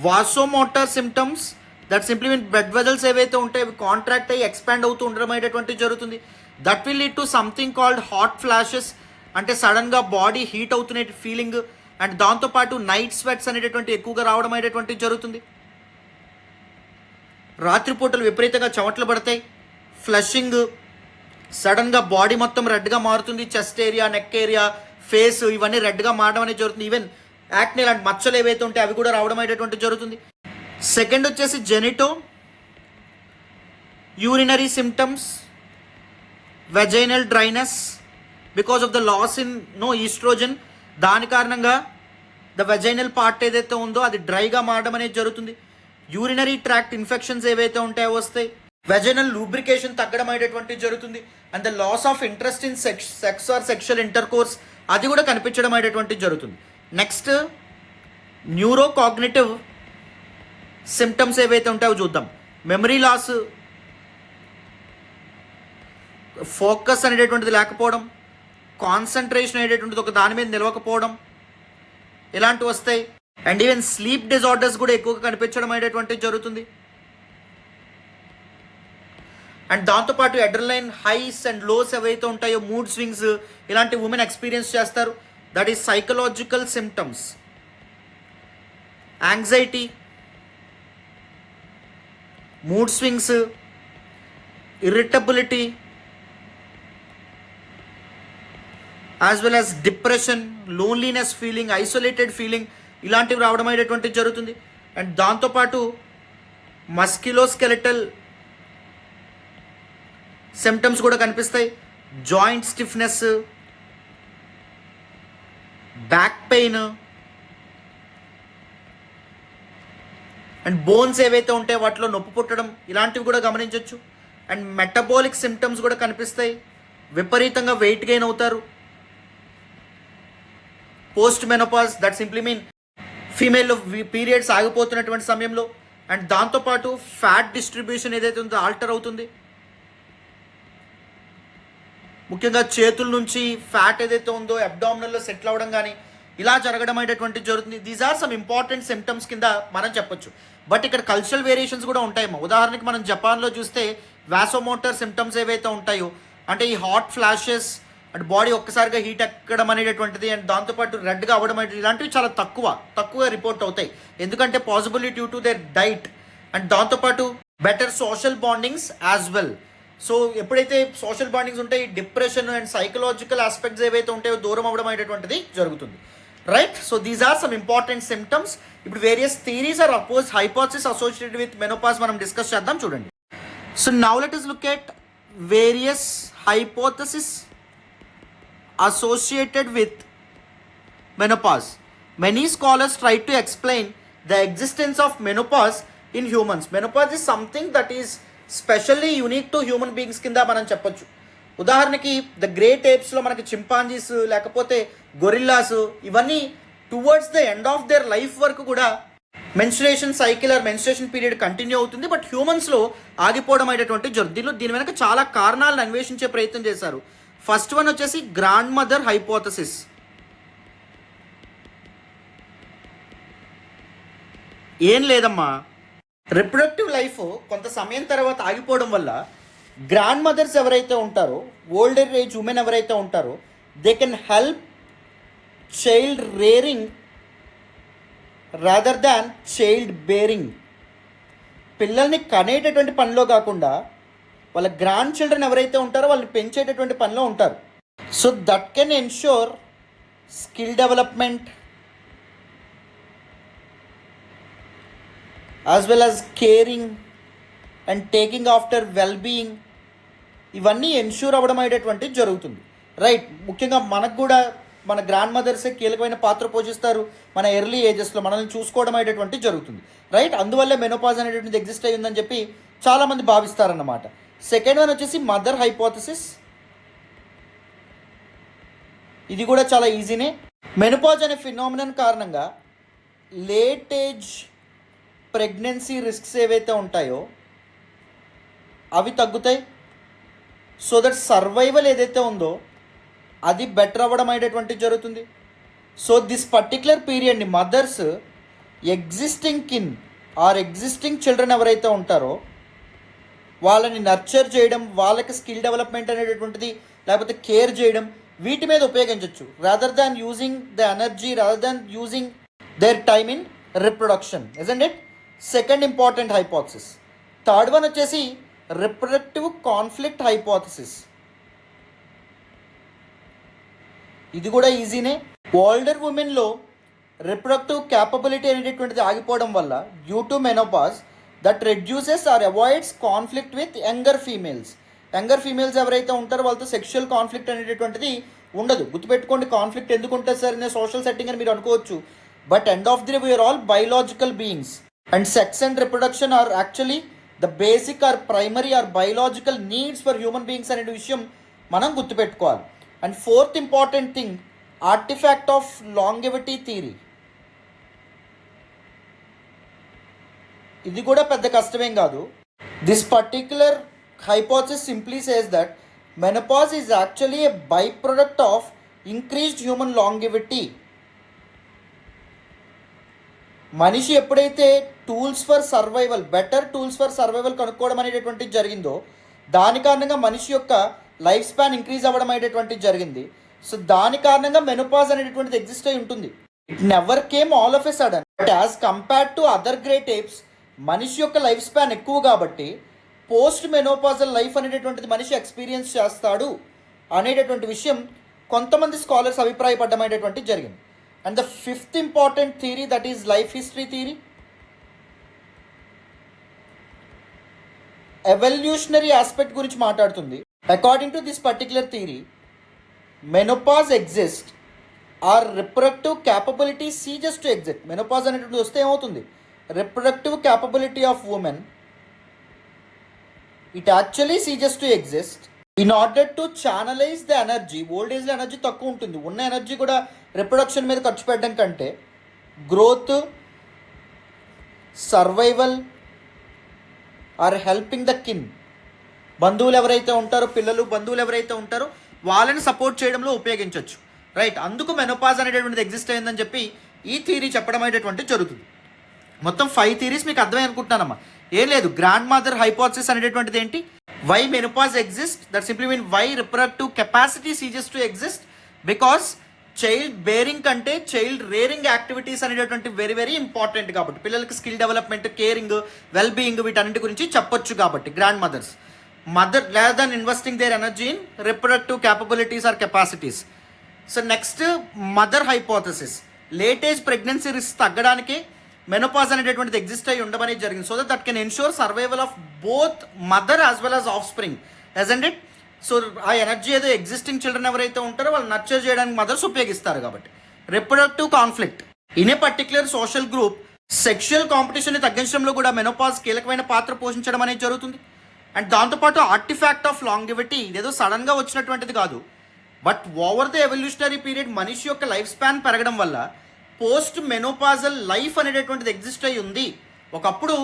S1: vasomotor symptoms, that simply mean blood vessels ఏవైతే ఉంటాయి అవి కాంట్రాక్ట్ అయ్యి ఎక్స్పాండ్ అవుతూ ఉండడం అనేటటువంటి జరుగుతుంది. That will lead to something called hot flashes, అంటే సడన్గా బాడీ హీట్ అవుతున్న ఫీలింగ్, అండ్ దాంతోపాటు నైట్ స్వెట్స్ అనేటటువంటి ఎక్కువగా రావడం అనేటటువంటి జరుగుతుంది. రాత్రిపూటలు విపరీతంగా చెమటలు పడతాయి, ఫ్లషింగ్, సడన్గా బాడీ మొత్తం రెడ్గా మారుతుంది, chest area, neck area, face ఇవన్నీ రెడ్గా మారడం అనేది జరుగుతుంది. ఈవెన్ యాక్నే లాంటి మచ్చలు ఏవైతే ఉంటాయి అవి కూడా రావడం అనేటటువంటి జరుగుతుంది. సెకండ్ వచ్చేసి genito urinary symptoms, vaginal dryness because of the loss in estrogen. దాని కారణంగా ద వెజైనల్ పార్ట్ ఏదైతే ఉందో అది డ్రైగా మారడం అనేది జరుగుతుంది. యూరినరీ ట్రాక్ట్ ఇన్ఫెక్షన్స్ ఏవైతే ఉంటాయో వస్తాయి, వెజైనల్ లూబ్రికేషన్ తగ్గడం అనేటటువంటి జరుగుతుంది, and the loss of interest in sex or sexual intercourse అది కూడా కనిపించడం అనేటటువంటి జరుగుతుంది. నెక్స్ట్ న్యూరో కాగ్నిటివ్ సిమ్టమ్స్ ఏవైతే ఉంటాయో చూద్దాం. మెమరీ లాస్, ఫోకస్ అనేటటువంటిది లేకపోవడం, కాన్సన్ట్రేషన్ అనేటటువంటిది ఒక దాని మీద నిలవకపోవడం ఇలాంటివి వస్తాయి. అండ్ ఈవెన్ స్లీప్ డిజార్డర్స్ కూడా ఎక్కువగా కనిపించడం అనేటటువంటిది జరుగుతుంది. అండ్ దాంతోపాటు అడ్రినలైన్ హైస్ అండ్ లోస్ ఏవైతే ఉంటాయో, మూడ్ స్వింగ్స్ ఇలాంటి ఉమెన్ ఎక్స్పీరియన్స్ చేస్తారు. That is psychological symptoms. Anxiety, mood swings, irritability, as well as depression, loneliness feeling, isolated feeling ఇలాంటివి రావడం అనేటటువంటిది జరుగుతుంది. అండ్ దాంతోపాటు మస్క్యులోస్కెలెటల్ సిమ్టమ్స్ కూడా కనిపిస్తాయి. Joint stiffness, back pain, and bones ఏవైతే ఉంటాయో వాటిలో నొప్పి పుట్టడం ఇలాంటివి కూడా గమనించవచ్చు. అండ్ మెటబాలిక్ సిమ్టమ్స్ కూడా కనిపిస్తాయి. విపరీతంగా వెయిట్ గెయిన్ అవుతారు. Post menopause, that simply mean ఫీమేల్లో పీరియడ్స్ ఆగిపోతున్నటువంటి సమయంలో. అండ్ దాంతోపాటు ఫ్యాట్ డిస్ట్రిబ్యూషన్ ఏదైతే ఉందో ఆల్టర్ అవుతుంది. ముఖ్యంగా చేతుల నుంచి ఫ్యాట్ ఏదైతే ఉందో అబ్డామినల్లో సెటిల్ అవ్వడం కానీ ఇలా జరగడం అనేటటువంటి జరుగుతుంది. These are some important symptoms కింద మనం చెప్పొచ్చు. బట్ ఇక్కడ కల్చరల్ వేరియేషన్స్ కూడా ఉంటాయేమో. ఉదాహరణకి మనం జపాన్లో చూస్తే వాసోమోటర్ సిమ్టమ్స్ ఏవైతే ఉంటాయో, అంటే ఈ హాట్ ఫ్లాషెస్ అండ్ బాడీ ఒక్కసారిగా హీట్ ఎక్కడం అనేటటువంటిది, అండ్ దాంతోపాటు రెడ్గా అవ్వడం అనేది ఇలాంటివి చాలా తక్కువ రిపోర్ట్ అవుతాయి. ఎందుకంటే possibility due to their diet, and దాంతోపాటు better social bondings as well. So ఎప్పుడైతే సోషల్ బాండింగ్స్ ఉంటాయి, డిప్రెషన్ అండ్ సైకలాజికల్ ఆస్పెక్ట్స్ ఏవైతే ఉంటాయో దూరం అవ్వడం అనేటటువంటిది జరుగుతుంది. Right, so these are some important symptoms. ఇప్పుడు various theories or hypothesis associated with menopause మనం డిస్కస్ చేద్దాం. చూడండి. So now let us look at various hypotheses associated with menopause. Many scholars try to explain the existence of menopause in humans. Menopause is something that is specially unique to human beings కింద మనం చెప్పొచ్చు. ఉదాహరణకి the great ఏప్స్లో మనకి chimpanzees లేకపోతే gorillas ఇవన్నీ towards the end of their life వరకు కూడా menstruation cycle or menstruation period continue అవుతుంది. బట్ హ్యూమన్స్లో ఆగిపోవడం అనేటువంటి జరుగుతుంది. దీని వెనక చాలా కారణాలను అన్వేషించే ప్రయత్నం చేశారు. ఫస్ట్ వన్ వచ్చేసి గ్రాండ్ మదర్ హైపోథసిస్. ఏం లేదమ్మా, రిప్రొడక్టివ్ లైఫ్ కొంత సమయం తర్వాత ఆగిపోవడం వల్ల గ్రాండ్ మదర్స్ ఎవరైతే ఉంటారో, ఓల్డర్ ఏజ్ ఉమెన్ ఎవరైతే ఉంటారో, they can help child rearing rather than child bearing. పిల్లల్ని కనేటటువంటి పనిలో కాకుండా వాళ్ళ గ్రాండ్ చిల్డ్రన్ ఎవరైతే ఉంటారో వాళ్ళని పెంచేటటువంటి పనిలో ఉంటారు. So that can ensure skill development as well as caring and taking after well-being ఇవన్నీ ఎన్ష్యూర్ అవ్వడం అనేటటువంటి జరుగుతుంది. రైట్, ముఖ్యంగా మనకు కూడా మన గ్రాండ్ మదర్సే కీలకమైన పాత్ర పోషిస్తారు మన ఎర్లీ ఏజెస్లో మనల్ని చూసుకోవడం అనేటటువంటి జరుగుతుంది. రైట్, అందువల్లే మెనోపాజ్ అనేటువంటిది ఎగ్జిస్ట్ అయ్యి ఉందని చెప్పి చాలామంది భావిస్తారన్నమాట. సెకండ్ వన్ వచ్చేసి మదర్ హైపోథసిస్. ఇది కూడా చాలా ఈజీనే. మెనోపాజ్ అనే ఫినామినన్ కారణంగా లేట్ ఏజ్ ప్రెగ్నెన్సీ రిస్క్స్ ఏవైతే ఉంటాయో అవి తగ్గుతాయి. సో దట్ సర్వైవల్ ఏదైతే ఉందో అది బెటర్ అవ్వడం అనేటటువంటి జరుగుతుంది. సో దిస్ పర్టిక్యులర్ పీరియడ్ని mothers existing kin or existing children ఎవరైతే ఉంటారో వాళ్ళని నర్చర్ చేయడం, వాళ్ళకి స్కిల్ డెవలప్మెంట్ అనేటటువంటిది లేకపోతే కేర్ చేయడం, వీటి మీద ఉపయోగించవచ్చు rather than using the energy, rather than using there time in reproduction. Isn't it? Second important hypothesis. Third one వచ్చేసి రిప్రొడక్టివ్ కాన్ఫ్లిక్ట్ హైపోథసిస్. ఇది కూడా ఈజీనే. ఓల్డర్ ఉమెన్లో రిప్రొడక్టివ్ క్యాపబిలిటీ అనేటటువంటిది ఆగిపోవడం వల్ల due to menopause that reduces or avoids conflict with younger females. Younger females ఎవరైతే ఉంటారో వాళ్ళతో సెక్షువల్ కాన్ఫ్లిక్ట్ అనేటటువంటిది ఉండదు. గుర్తుపెట్టుకోండి, కాన్ఫ్లిక్ట్ ఎందుకు ఉంటుంది సార్ నేను సోషల్ సెట్టింగ్ అని మీరు అనుకోవచ్చు, but end of the day we are all biological beings and sex and reproduction are actually the basic or primary or biological needs for human beings అనే విషయం మనం గుర్తుపెట్టుకోవాలి. And fourth important thing, artefact of longevity theory. ఇది కూడా పెద్ద కష్టమేం కాదు. This particular hypothesis simply says that menopause is actually a byproduct of increased human longevity. మనిషి ఎప్పుడైతే tools for survival, better tools for survival కనుక్కోవడం అనేటటువంటిది జరిగిందో దాని కారణంగా మనిషి యొక్క లైఫ్ స్పాన్ ఇంక్రీజ్ అవ్వడం అనేటటువంటిది జరిగింది. సో దాని కారణంగా మెనోపాజ్ అనేటటువంటిది ఎగ్జిస్ట్ అయి ఉంటుంది. It never came all of a sudden, but as compared to other great apes మనిషి యొక్క లైఫ్ స్పాన్ ఎక్కువ కాబట్టి పోస్ట్ మెనోపాజల్ లైఫ్ అనేటటువంటిది మనిషి ఎక్స్పీరియన్స్ చేస్తాడు అనేటటువంటి విషయం కొంతమంది స్కాలర్స్ అభిప్రాయపడడం అనేటటువంటిది జరిగింది. And the fifth important theory that is life history theory. Evolutionary aspect గురించి మాట్లాడుతుంది. According to this particular theory menopause exist are reproductive capability ceases to exist. Menopause అనేటువంటిది వస్తే ఏమవుతుంది, reproductive capability of women it actually ceases to exist in order to channelize the energy. Old ఏజ్లో energy తక్కువ ఉంటుంది, ఉన్న energy కూడా reproduction మీద ఖర్చు పెట్టడం కంటే growth, survival or helping the kin, బంధువులు ఎవరైతే ఉంటారో, పిల్లలు బంధువులు ఎవరైతే ఉంటారో వాళ్ళని సపోర్ట్ చేయడంలో ఉపయోగించవచ్చు. రైట్, అందుకు మెనోపాజ్ అనేటటువంటిది ఎగ్జిస్ట్ అయిందని చెప్పి ఈ థియరీ చెప్పడం అనేటటువంటిది జరుగుతుంది. మొత్తం 5 థియరీస్ మీకు అర్థమై అనుకుంటున్నానమ్మా. ఏం లేదు, గ్రాండ్ మదర్ హైపోథసిస్ అనేటటువంటిది ఏంటి, why menopause exist, that simply mean why reproductive capacity ceases to exist, because child bearing కంటే చైల్డ్ రేరింగ్ యాక్టివిటీస్ అనేటటువంటి వెరీ వెరీ ఇంపార్టెంట్ కాబట్టి, పిల్లలకి skill development, caring, well being వీటన్నిటి గురించి చెప్పొచ్చు కాబట్టి grandmothers rather than investing their energy in reproductive capabilities or capacities. So next, mother hypothesis, late age pregnancy risk తగ్గడానికి menopause అనేటటువంటిది exist అయ్యి ఉండమని జరిగింది. So that can ensure survival of both mother as well as offspring, hasn't it? సో ఆ energy ఏదో existing children ఎవరైతే ఉంటారో వాళ్ళు నర్చర్ చేయడానికి మదర్స్ ఉపయోగిస్తారు కాబట్టి. Reproductive conflict in a particular social group, sexual కాంపిటీషన్ని తగ్గించడంలో కూడా మెనోపాజ్ కీలకమైన పాత్ర పోషించడం అనేది జరుగుతుంది. అండ్ దాంతోపాటు ఆర్టిఫాక్ట్ ఆఫ్ లాంగివిటీ, ఇదేదో సడన్గా వచ్చినటువంటిది కాదు, but over the evolutionary period మనిషి యొక్క లైఫ్ స్పాన్ పెరగడం వల్ల పోస్ట్ మెనోపాజల్ లైఫ్ అనేటటువంటిది ఎగ్జిస్ట్ అయి ఉంది. ఒకప్పుడు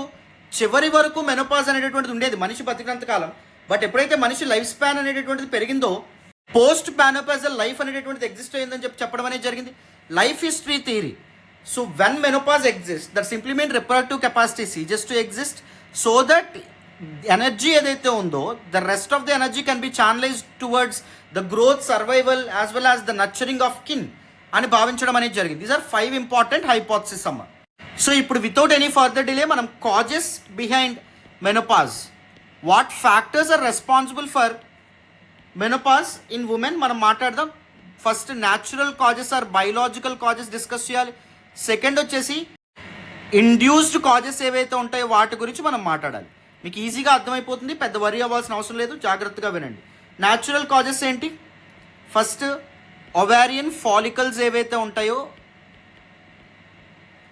S1: చివరి వరకు మెనోపాజ్ అనేటటువంటిది ఉండేది మనిషి బతికినంత కాలం, బట్ ఎప్పుడైతే మనిషి లైఫ్ స్పాన్ అనేటటువంటిది పెరిగిందో పోస్ట్ మెనోపాజల్ లైఫ్ అనేటటువంటిది ఎగ్జిస్ట్ అయ్యిందని చెప్పడం అనేది జరిగింది. Life history theory. So when menopause exist that simply mean reproductive capacity ceases to exist, so that energy ఏదైతే ఉందో the rest of the energy can be channelized towards the growth, survival as well as the nurturing of kin అని భావించడం అనేది జరిగింది. These are 5 important hypothesis అమ్మ. So ఇప్పుడు without any further delay మనం causes behind menopause, what factors are responsible for menopause in women మనం మాట్లాడదాం. First natural causes or biological causes discuss చేయాలి. సెకండ్ వచ్చేసి ఇండ్యూస్డ్ కాజెస్ ఏవైతే ఉంటాయో వాటి గురించి మనం మాట్లాడాలి. మీకు ఈజీగా అర్థమైపోతుంది, పెద్ద వరి అవ్వాల్సిన అవసరం లేదు, జాగ్రత్తగా వినండి. న్యాచురల్ కాజెస్ ఏంటి? ఫస్ట్ ఒవారియన్ ఫాలికల్స్ ఏవైతే ఉంటాయో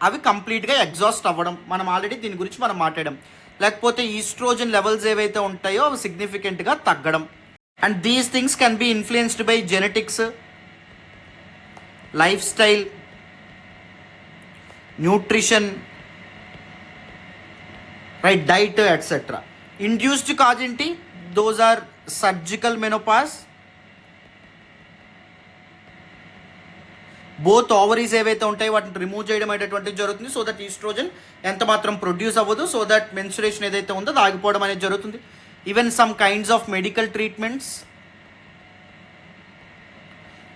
S1: అవి కంప్లీట్గా ఎగ్జాస్ట్ అవ్వడం, మనం ఆల్రెడీ దీని గురించి మనం మాట్లాడాం. లేకపోతే ఈస్ట్రోజన్ లెవెల్స్ ఏవైతే ఉంటాయో అవి సిగ్నిఫికెంట్గా తగ్గడం. And these things can be influenced by genetics, life style, nutrition, right, diet etcetera. Induced cause ఏంటి? Those are surgical menopause, both ovaries ఏవైతే ఉంటాయో వాటిని రిమూవ్ చేయడం అనేటువంటిది జరుగుతుంది. సో దట్ ఈస్ట్రోజన్ ఎంత మాత్రం ప్రొడ్యూస్ అవ్వదు. సో దట్ మెన్స్ట్రుయేషన్ ఏదైతే ఉందో అది ఆగిపోవడం అనేది జరుగుతుంది. Even some kinds of medical treatments,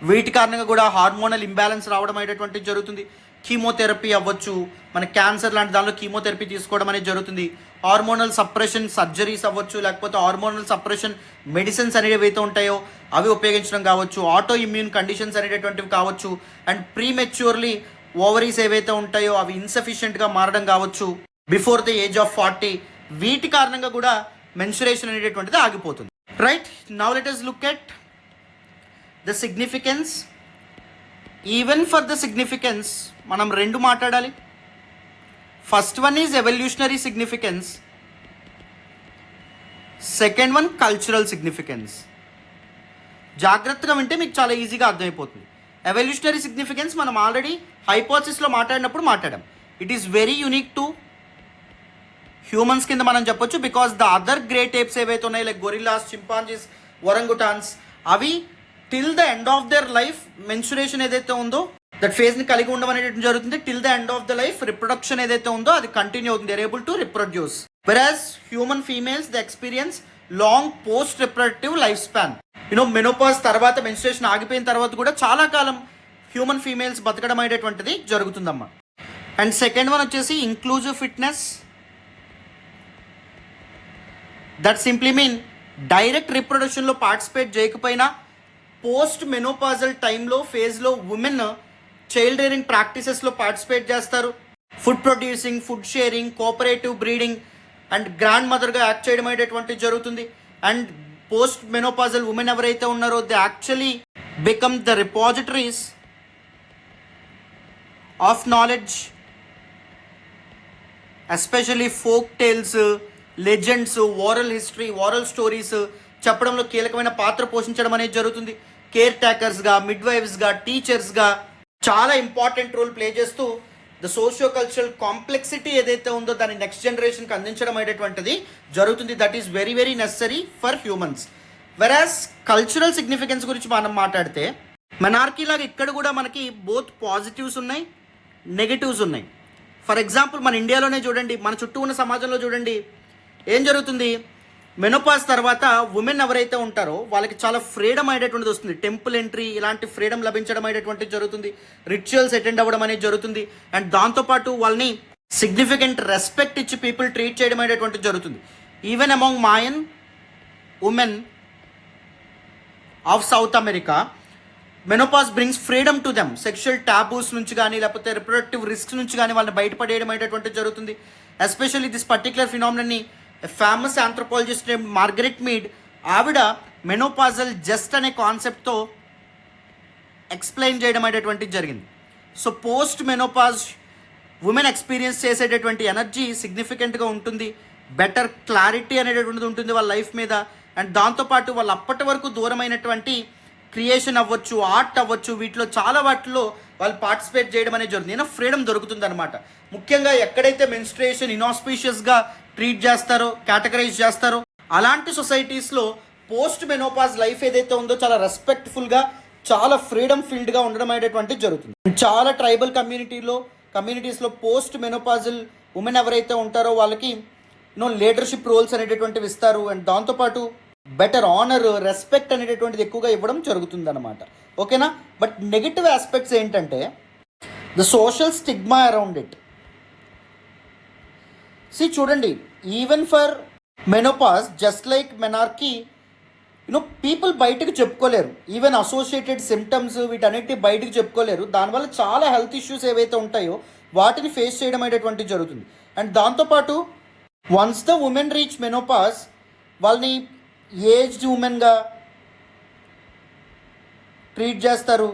S1: వీటి కారణంగా కూడా హార్మోనల్ ఇంబ్యాలెన్స్ రావడం అనేటువంటిది జరుగుతుంది. కీమోథెరపీ అవ్వచ్చు, మన క్యాన్సర్ లాంటి దానిలో కీమోథెరపీ తీసుకోవడం అనేది జరుగుతుంది. హార్మోనల్ సప్రెషన్ సర్జరీస్ అవ్వచ్చు, లేకపోతే హార్మోనల్ సప్రెషన్ మెడిసిన్స్ అనేవి ఏవైతే ఉంటాయో అవి ఉపయోగించడం కావచ్చు. ఆటో ఇమ్యూన్ కండిషన్స్ అనేటటువంటివి కావచ్చు. అండ్ ప్రీమెచ్యూర్లీ ఓవరీస్ ఏవైతే ఉంటాయో అవి ఇన్సఫిషియెంట్గా మారడం కావచ్చు బిఫోర్ ద ఏజ్ ఆఫ్ 40. వీటి కారణంగా కూడా మెన్స్ట్రుయేషన్ అనేటటువంటిది ఆగిపోతుంది. Right, now let us look at the significance. Even for the significance మనం రెండు మాట్లాడాలి. First one is evolutionary significance, second one cultural significance. జాగ్రత్తగా వింటే మీకు చాలా ఈజీగా అర్థమైపోతుంది. ఎవల్యూషనరీ సిగ్నిఫికెన్స్ మనం ఆల్రెడీ హైపోథసిస్లో మాట్లాడినప్పుడు మాట్లాడాం. It is very unique to humans కింద మనం చెప్పొచ్చు. Because the other great apes ఏవైతే ఉన్నాయో లైక్ గొరిల్లాస్, చింపాంజీస్, ఒరంగుటాన్స్, అవి till the end of their life menstruation ఏదైతే ఉందో దట్ ఫేజ్ని కలిగి ఉండడం అనేది జరుగుతుంది. Till the end of the life reproduction ఏదైతే ఉందో అది కంటిన్యూ అవుతుంది. They are able to reproduce. Whereas human females the experience long post reproductive life span. Menopause తర్వాత మెన్స్ట్రుయేషన్ ఆగిపోయిన తర్వాత కూడా చాలా కాలం హ్యూమన్ ఫీమేల్స్ బతకడం అనేటువంటిది జరుగుతుందమ్మా. అండ్ సెకండ్ వన్ వచ్చేసి inclusive fitness. That simply mean direct రిప్రొడక్షన్లో పార్టిసిపేట్ చేయకపోయినా పోస్ట్ మెనోపాజల్ టైంలో ఫేజ్లో ఉమెన్ చైల్డ్ రేరింగ్ ప్రాక్టీసెస్లో పార్టిసిపేట్ చేస్తారు. Food producing, food sharing, cooperative breeding and గ్రాండ్ మదర్గా యాక్ట్ చేయడం అనేటువంటిది జరుగుతుంది. అండ్ పోస్ట్ మెనోపాజల్ ఉమెన్ ఎవరైతే ఉన్నారో they actually become the repositories of knowledge, especially folk tales, legends, oral history, oral stories చెప్పడంలో కీలకమైన పాత్ర పోషించడం అనేది జరుగుతుంది. కేర్ టేకర్స్గా, మిడ్వైఫ్స్గా, టీచర్స్గా చాలా ఇంపార్టెంట్ రోల్ ప్లే చేస్తూ ద సోషియో కల్చరల్ కాంప్లెక్సిటీ ఏదైతే ఉందో దాన్ని నెక్స్ట్ జనరేషన్కి అందించడం అనేటువంటిది జరుగుతుంది. That is very very necessary for humans. వెరాస్ cultural significance గురించి మనం మాట్లాడితే మెనార్కీ లాగా ఇక్కడ కూడా మనకి బోత్ పాజిటివ్స్ ఉన్నాయి, నెగటివ్స్ ఉన్నాయి. ఫర్ ఎగ్జాంపుల్ మన ఇండియాలోనే చూడండి, మన చుట్టూ ఉన్న సమాజంలో చూడండి ఏం జరుగుతుంది. మెనోపాజ్ తర్వాత ఉమెన్ ఎవరైతే ఉంటారో వాళ్ళకి చాలా ఫ్రీడమ్ అనేటువంటిది వస్తుంది. టెంపుల్ ఎంట్రీ ఇలాంటి ఫ్రీడమ్ లభించడం అనేటువంటిది జరుగుతుంది. రిచువల్స్ అటెండ్ అవ్వడం అనేది జరుగుతుంది. అండ్ దాంతోపాటు వాళ్ళని సిగ్నిఫికెంట్ రెస్పెక్ట్ ఇచ్చి పీపుల్ ట్రీట్ చేయడం అనేటువంటిది జరుగుతుంది. Even among Mayan women of South America menopause brings freedom to them. Sexual taboos నుంచి కానీ లేకపోతే రిప్రొడక్టివ్ రిస్క్ నుంచి కానీ వాళ్ళని బయటపడేయడం అనేటువంటిది జరుగుతుంది. ఎస్పెషల్లీ దిస్ పర్టికులర్ ఫినామినన్ని famous anthropologist name Margaret Mead, ఆవిడ మెనోపాజల్ జస్ట్ అనే కాన్సెప్ట్తో ఎక్స్ప్లెయిన్ చేయడం అనేటువంటిది జరిగింది. So post menopause women experience చేసేటటువంటి ఎనర్జీ సిగ్నిఫికెంట్గా ఉంటుంది. బెటర్ క్లారిటీ అనేటటువంటిది ఉంటుంది వాళ్ళ లైఫ్ మీద. అండ్ దాంతోపాటు వాళ్ళు అప్పటి వరకు దూరమైనటువంటి క్రియేషన్ అవ్వచ్చు, ఆర్ట్ అవ్వచ్చు, వీటిలో చాలా వాటిలో వాళ్ళు పార్టిసిపేట్ చేయడం అనేది జరుగుతుంది. ఫ్రీడమ్ దొరుకుతుంది అనమాట. ముఖ్యంగా ఎక్కడైతే మెన్స్ట్రుయేషన్ ఇనాస్పీషియస్గా ట్రీట్ చేస్తారో, కేటగరైజ్ చేస్తారో అలాంటి సొసైటీస్లో పోస్ట్ మెనోపాజ్ లైఫ్ ఏదైతే ఉందో చాలా రెస్పెక్ట్ఫుల్గా, చాలా ఫ్రీడమ్ ఫీల్డ్గా ఉండడం అనేటువంటిది జరుగుతుంది. చాలా ట్రైబల్ కమ్యూనిటీస్లో పోస్ట్ మెనోపాజల్ ఉమెన్ ఎవరైతే ఉంటారో వాళ్ళకి లీడర్షిప్ రోల్స్ అనేటటువంటివి ఇస్తారు. అండ్ దాంతోపాటు బెటర్ ఆనర్, రెస్పెక్ట్ అనేటటువంటిది ఎక్కువగా ఇవ్వడం జరుగుతుంది అనమాట. ఓకేనా. బట్ నెగిటివ్ ఆస్పెక్ట్స్ ఏంటంటే the social stigma around it. చూడండి, even for menopause just like menarche people బయటకు చెప్పుకోలేరు. ఈవెన్ అసోసియేటెడ్ సిమ్టమ్స్ వీటన్నిటి బయటకు చెప్పుకోలేరు. దానివల్ల చాలా హెల్త్ ఇష్యూస్ ఏవైతే ఉంటాయో వాటిని ఫేస్ చేయడం అనేటువంటిది జరుగుతుంది. అండ్ దాంతోపాటు once the women reach menopause వాళ్ళని ఏజ్డ్ ఉమెన్గా ట్రీట్ చేస్తారు.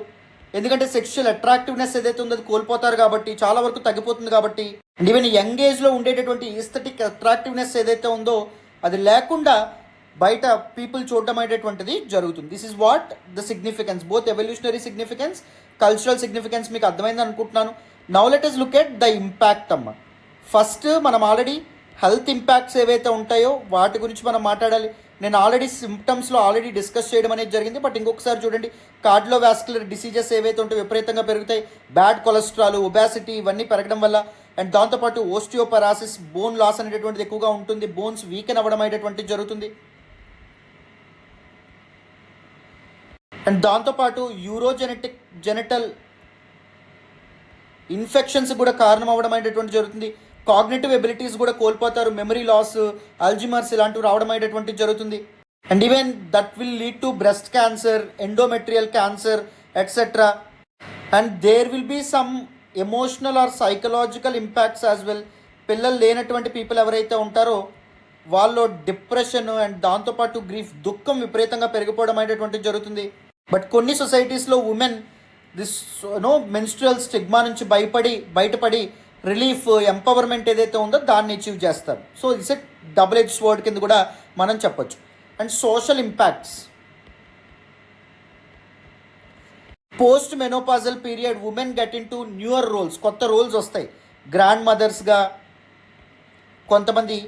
S1: ఎందుకంటే సెక్షువల్ అట్రాక్టివ్నెస్ ఏదైతే ఉందో అది కోల్పోతారు కాబట్టి, చాలా వరకు తగ్గిపోతుంది కాబట్టి. అండ్ ఈవెన్ యంగ్ ఏజ్లో ఉండేటటువంటి ఈస్థెటిక్ అట్రాక్టివ్నెస్ ఏదైతే ఉందో అది లేకుండా బయట పీపుల్ చూడడం అనేటువంటిది జరుగుతుంది. This is what the significance, both evolutionary significance, cultural significance మీకు అర్థమైంది అనుకుంటున్నాను. Now let us look at the impact అమ్మ. ఫస్ట్ మనం ఆల్రెడీ హెల్త్ ఇంపాక్ట్స్ ఏవైతే ఉంటాయో వాటి గురించి మనం మాట్లాడాలి. నేను ఆల్రెడీ సిమ్టమ్స్లో డిస్కస్ చేయడం అనేది జరిగింది. బట్ ఇంకొకసారి చూడండి, కార్డియోవాస్కులర్ డిసీజెస్ ఏవైతే ఉంటాయో విపరీతంగా పెరుగుతాయి. బ్యాడ్ కొలెస్ట్రాల్, ఒబాసిటీ ఇవన్నీ పెరగడం వల్ల, అండ్ దాంతోపాటు ఓస్టియోపరాసిస్, బోన్ లాస్ అనేటటువంటిది ఎక్కువగా ఉంటుంది. బోన్స్ వీకెన్ అవ్వడం అనేటటువంటిది జరుగుతుంది. అండ్ దాంతోపాటు జెనెటల్ ఇన్ఫెక్షన్స్ కూడా కారణం అవ్వడం అనేటటువంటి జరుగుతుంది. కాగ్నిటివ్ ఎబిలిటీస్ కూడా కోల్పోతారు. మెమరీ లాస్, అల్జిమర్స్ ఇలాంటివి రావడం అనేటటువంటి జరుగుతుంది. And even that will lead to breast cancer, endometrial cancer etcetera. And there will be some emotional or psychological impacts as well. పిల్లలు లేనటువంటి పీపుల్ ఎవరైతే ఉంటారో వాళ్ళు డిప్రెషన్ అండ్ దాంతోపాటు గ్రీఫ్, దుఃఖం విపరీతంగా పెరిగిపోవడం అనేటటువంటిది జరుగుతుంది. బట్ కొన్ని సొసైటీస్లో ఉమెన్ దిస్ మెన్స్ట్రువల్ స్టిగ్మా నుంచి బయటపడి రిలీఫ్, ఎంపవర్మెంట్ ఏదైతే ఉందో దాన్ని అచీవ్ చేస్తారు. So it's a double edge sword కింద కూడా మనం చెప్పొచ్చు. And social impacts, post menopausal period women get in to newer roles, కొత్త రోల్స్ వస్తాయి. గ్రాండ్ మదర్స్గా, కొంతమంది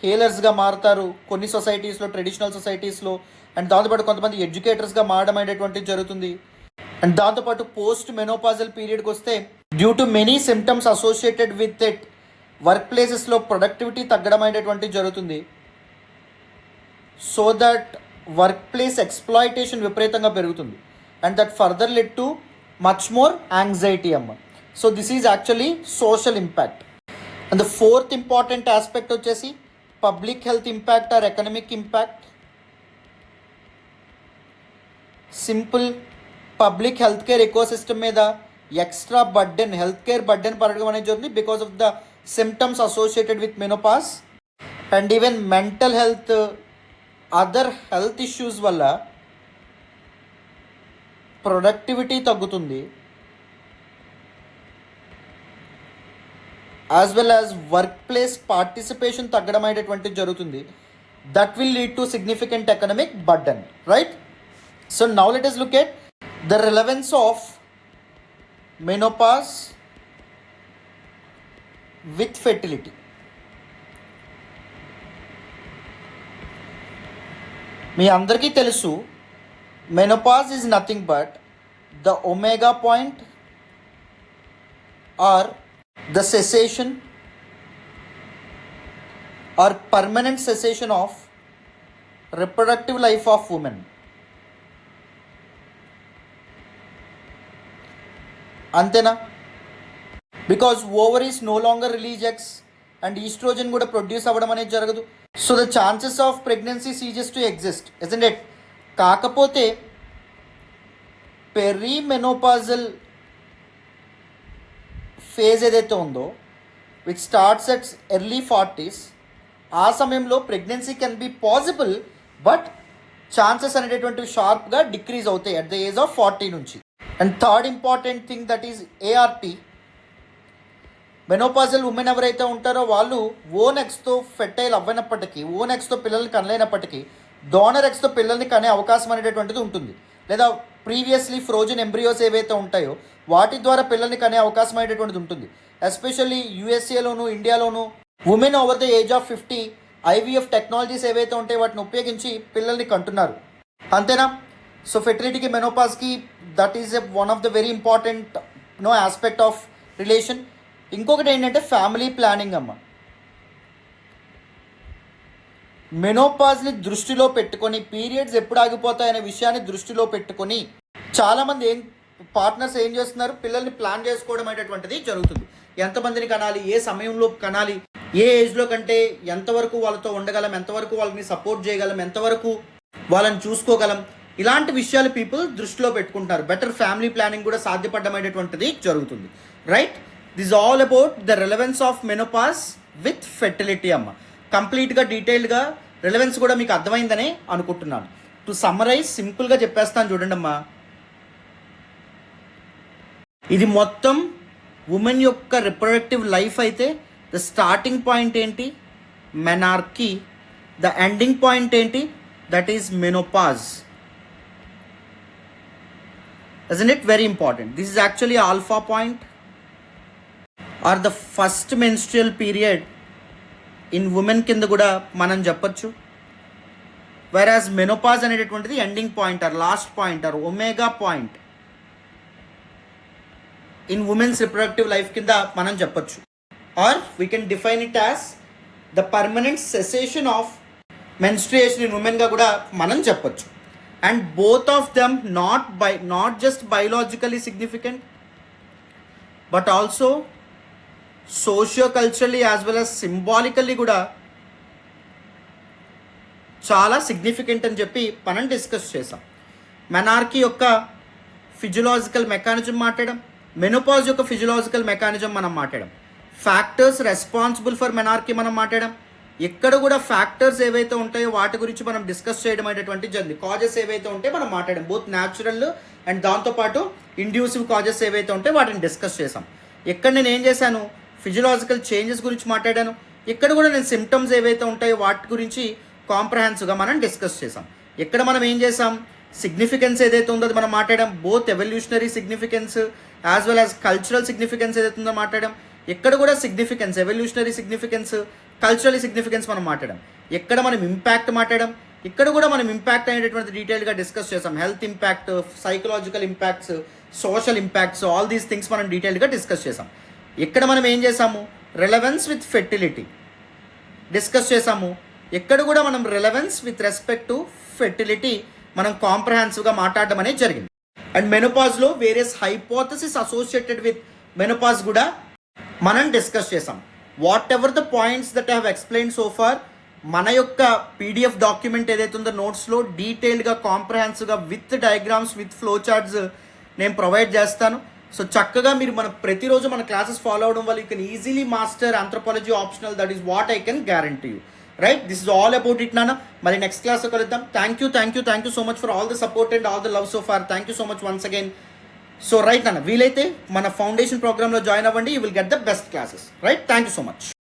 S1: హీలర్స్గా మారుతారు కొన్ని సొసైటీస్లో, ట్రెడిషనల్ సొసైటీస్లో. అండ్ దాంతోపాటు కొంతమంది ఎడ్యుకేటర్స్గా మారడం అనేటువంటిది జరుగుతుంది. అండ్ దాంతోపాటు పోస్ట్ మెనోపాజల్ పీరియడ్కి వస్తే due to many symptoms associated with it, work ప్లేసెస్లో ప్రొడక్టివిటీ తగ్గడం అనేటటువంటిది జరుగుతుంది. So that work place exploitation విపరీతంగా పెరుగుతుంది. And that further led to much more anxiety అమ్మ. So this is actually social impact. And the fourth important aspect వచ్చేసి public health impact or economic impact. Simple, public health care ecosystem మీద extra burden, health care burden పడడం అనేది జరుగుతుంది because of the symptoms associated with menopause. And even mental health, other health issues వల్ల productivity తగ్గుతుంది, as well as work place participation తగ్గడం అనేటువంటిది జరుగుతుంది. That will lead to significant economic burden, right? So now let us look at the relevance of menopause with fertility. మీ అందరికీ తెలుసు, menopause is nothing but the omega point or the cessation or permanent cessation of reproductive life of women. అంతేనా? Because ovaries no longer release eggs and estrogen కూడా produce అవ్వడం అనేది జరగదు. So the chances of pregnancy ceases to exist, isn't it? కాకపోతే perimenopausal phase ఏదైతే ఉందో which starts at early 40s, ఆ సమయంలో pregnancy can be possible, but chances అనేటటువంటివి షార్ప్గా డిక్రీజ్ అవుతాయి అట్ ద ఏజ్ ఆఫ్ 40 నుంచి. And third important thing that is ART. Menopausal women ఎవరైతే ఉంటారో వాళ్ళు ఓన్ ఎగ్స్తో ఫెర్టైల్ అవ్వనప్పటికీ, ఓన్ ఎగ్స్తో పిల్లల్ని కనలేనప్పటికీ డోనర్ ఎగ్స్తో పిల్లల్ని కనే అవకాశం అనేటటువంటిది ఉంటుంది. లేదా ప్రీవియస్లీ ఫ్రోజన్ ఎంబ్రియోస్ ఏవైతే ఉంటాయో వాటి ద్వారా పిల్లల్ని కనే అవకాశం అనేటటువంటిది ఉంటుంది. ఎస్పెషల్లీ యూఎస్ఏలోను, ఇండియాలోను women over the age of 50 IVF technologies ఏవైతే ఉంటాయో వాటిని ఉపయోగించి పిల్లల్ని కంటున్నారు. అంతేనా? సో ఫెర్టిలిటీకి, మెనోపాజ్కి that is one of the very important aspect of relation. ఇంకొకటి ఏంటంటే ఫ్యామిలీ ప్లానింగ్ అమ్మ. మెనోపాజ్ని దృష్టిలో పెట్టుకొని, పీరియడ్స్ ఎప్పుడు ఆగిపోతాయనే విషయాన్ని దృష్టిలో పెట్టుకొని చాలామంది పార్ట్నర్స్ ఏం చేస్తున్నారు, పిల్లల్ని ప్లాన్ చేసుకోవడం అనేటటువంటిది జరుగుతుంది. ఎంతమందిని కనాలి, ఏ సమయంలో కనాలి, ఏ ఏజ్లో కంటే ఎంతవరకు వాళ్ళతో ఉండగలం, ఎంతవరకు వాళ్ళని సపోర్ట్ చేయగలం, ఎంతవరకు వాళ్ళని చూసుకోగలం, ఇలాంటి విషయాలు పీపుల్ దృష్టిలో పెట్టుకుంటున్నారు. బెటర్ ఫ్యామిలీ ప్లానింగ్ కూడా సాధ్యపడడం అనేటటువంటిది జరుగుతుంది, right? This all about the relevance of menopause with fertility అమ్మ. కంప్లీట్గా డీటెయిల్డ్గా రిలవెన్స్ కూడా మీకు అర్థమైందనే అనుకుంటున్నాను. టు సమ్మరైజ్ సింపుల్గా చెప్పేస్తాను చూడండి అమ్మా. ఇది మొత్తం ఉమెన్ యొక్క రిప్రొడక్టివ్ లైఫ్ అయితే ద స్టార్టింగ్ పాయింట్ ఏంటి? మెనార్కీ. ద ఎండింగ్ పాయింట్ ఏంటి? That is menopause. Isn't it very important? This is actually alpha point or the first menstrual period in women కింద కూడా మనం చెప్పొచ్చు. వెరాజ్ మెనోపాజ్ అనేటటువంటిది ending point or last point or omega point in women's reproductive life కింద మనం చెప్పొచ్చు. Or we can define it as the permanent cessation of menstruation in ఉమెన్గా కూడా మనం చెప్పొచ్చు. And both of them not just biologically significant but also socio culturally as well as symbolically కూడా చాలా significant అని చెప్పి మనం డిస్కస్ చేసాం. మెనార్కీ యొక్క ఫిజియలాజికల్ మెకానిజం మాట్లాడడం, మెనోపాజ్ యొక్క ఫిజియలాజికల్ మెకానిజం మనం మాట్లాడడం, ఫ్యాక్టర్స్ రెస్పాన్సిబుల్ ఫర్ మెనార్కీ మనం మాట్లాడడం. ఎక్కడ కూడా ఫ్యాక్టర్స్ ఏవైతే ఉంటాయో వాటి గురించి మనం డిస్కస్ చేయడం అనేటువంటి జరిగింది. కాజెస్ ఏవైతే ఉంటాయో మనం మాట్లాడడం, బోత్ న్యాచురల్ అండ్ దాంతోపాటు ఇండ్యూసివ్ కాజెస్ ఏవైతే ఉంటాయో వాటిని డిస్కస్ చేసాం. ఎక్కడ నేను ఏం చేశాను, ఫిజియలాజికల్ చేంజెస్ గురించి మాట్లాడాను. ఇక్కడ కూడా నేను సిమ్టమ్స్ ఏవైతే ఉంటాయో వాటి గురించి కాంప్రహెన్సివ్గా మనం డిస్కస్ చేసాం. ఇక్కడ మనం ఏం చేసాం, సిగ్నిఫికెన్స్ ఏదైతే ఉందో అది మనం మాట్లాడాం. Both evolutionary significance as well as cultural significance ఏదైతే ఉందో మాట్లాడాం. ఎక్కడ కూడా significance, evolutionary significance, cultural significance మనం మాట్లాడాం. ఎక్కడ మనం ఇంపాక్ట్ మాట్లాడాం, ఇక్కడ కూడా మనం ఇంపాక్ట్ అనేటటువంటి డీటెయిల్గా డిస్కస్ చేసాం. Health impact, psychological impacts, social impacts, all these things మనం డీటెయిల్గా డిస్కస్ చేసాం. ఇక్కడ మనం ఏం చేసాము, రెలవెన్స్ విత్ ఫెర్టిలిటీ డిస్కస్ చేసాము. ఎక్కడ కూడా మనం relevance with respect to fertility మనం కాంప్రహెన్సివ్గా మాట్లాడడం అనేది జరిగింది. అండ్ మెనోపాజ్లో various hypothesis associated with menopause కూడా మనం డిస్కస్ చేసాం. Whatever the points that I have explain so far మన యొక్క పీడిఎఫ్ డాక్యుమెంట్ ఏదైతే ఉందో నోట్స్లో డీటెయిల్డ్గా కాంప్రహెన్సివ్గా with diagrams with flow charts నేను ప్రొవైడ్ చేస్తాను. సో చక్కగా మీరు ప్రతిరోజు మన క్లాసెస్ ఫాలో అవడం వల్ల you can easily master anthropology optional. That is what I can guarantee you. Right, this is all about it నాన్న. మరి నెక్స్ట్ క్లాస్లో కలుద్దాం. Thank you so much for all the support and all the love so far. Thank you so much once again. So right నాన్న, వీలైతే మన foundation ప్రోగ్రామ్లో join అవ్వండి. You will get the best classes. Right, thank you so much.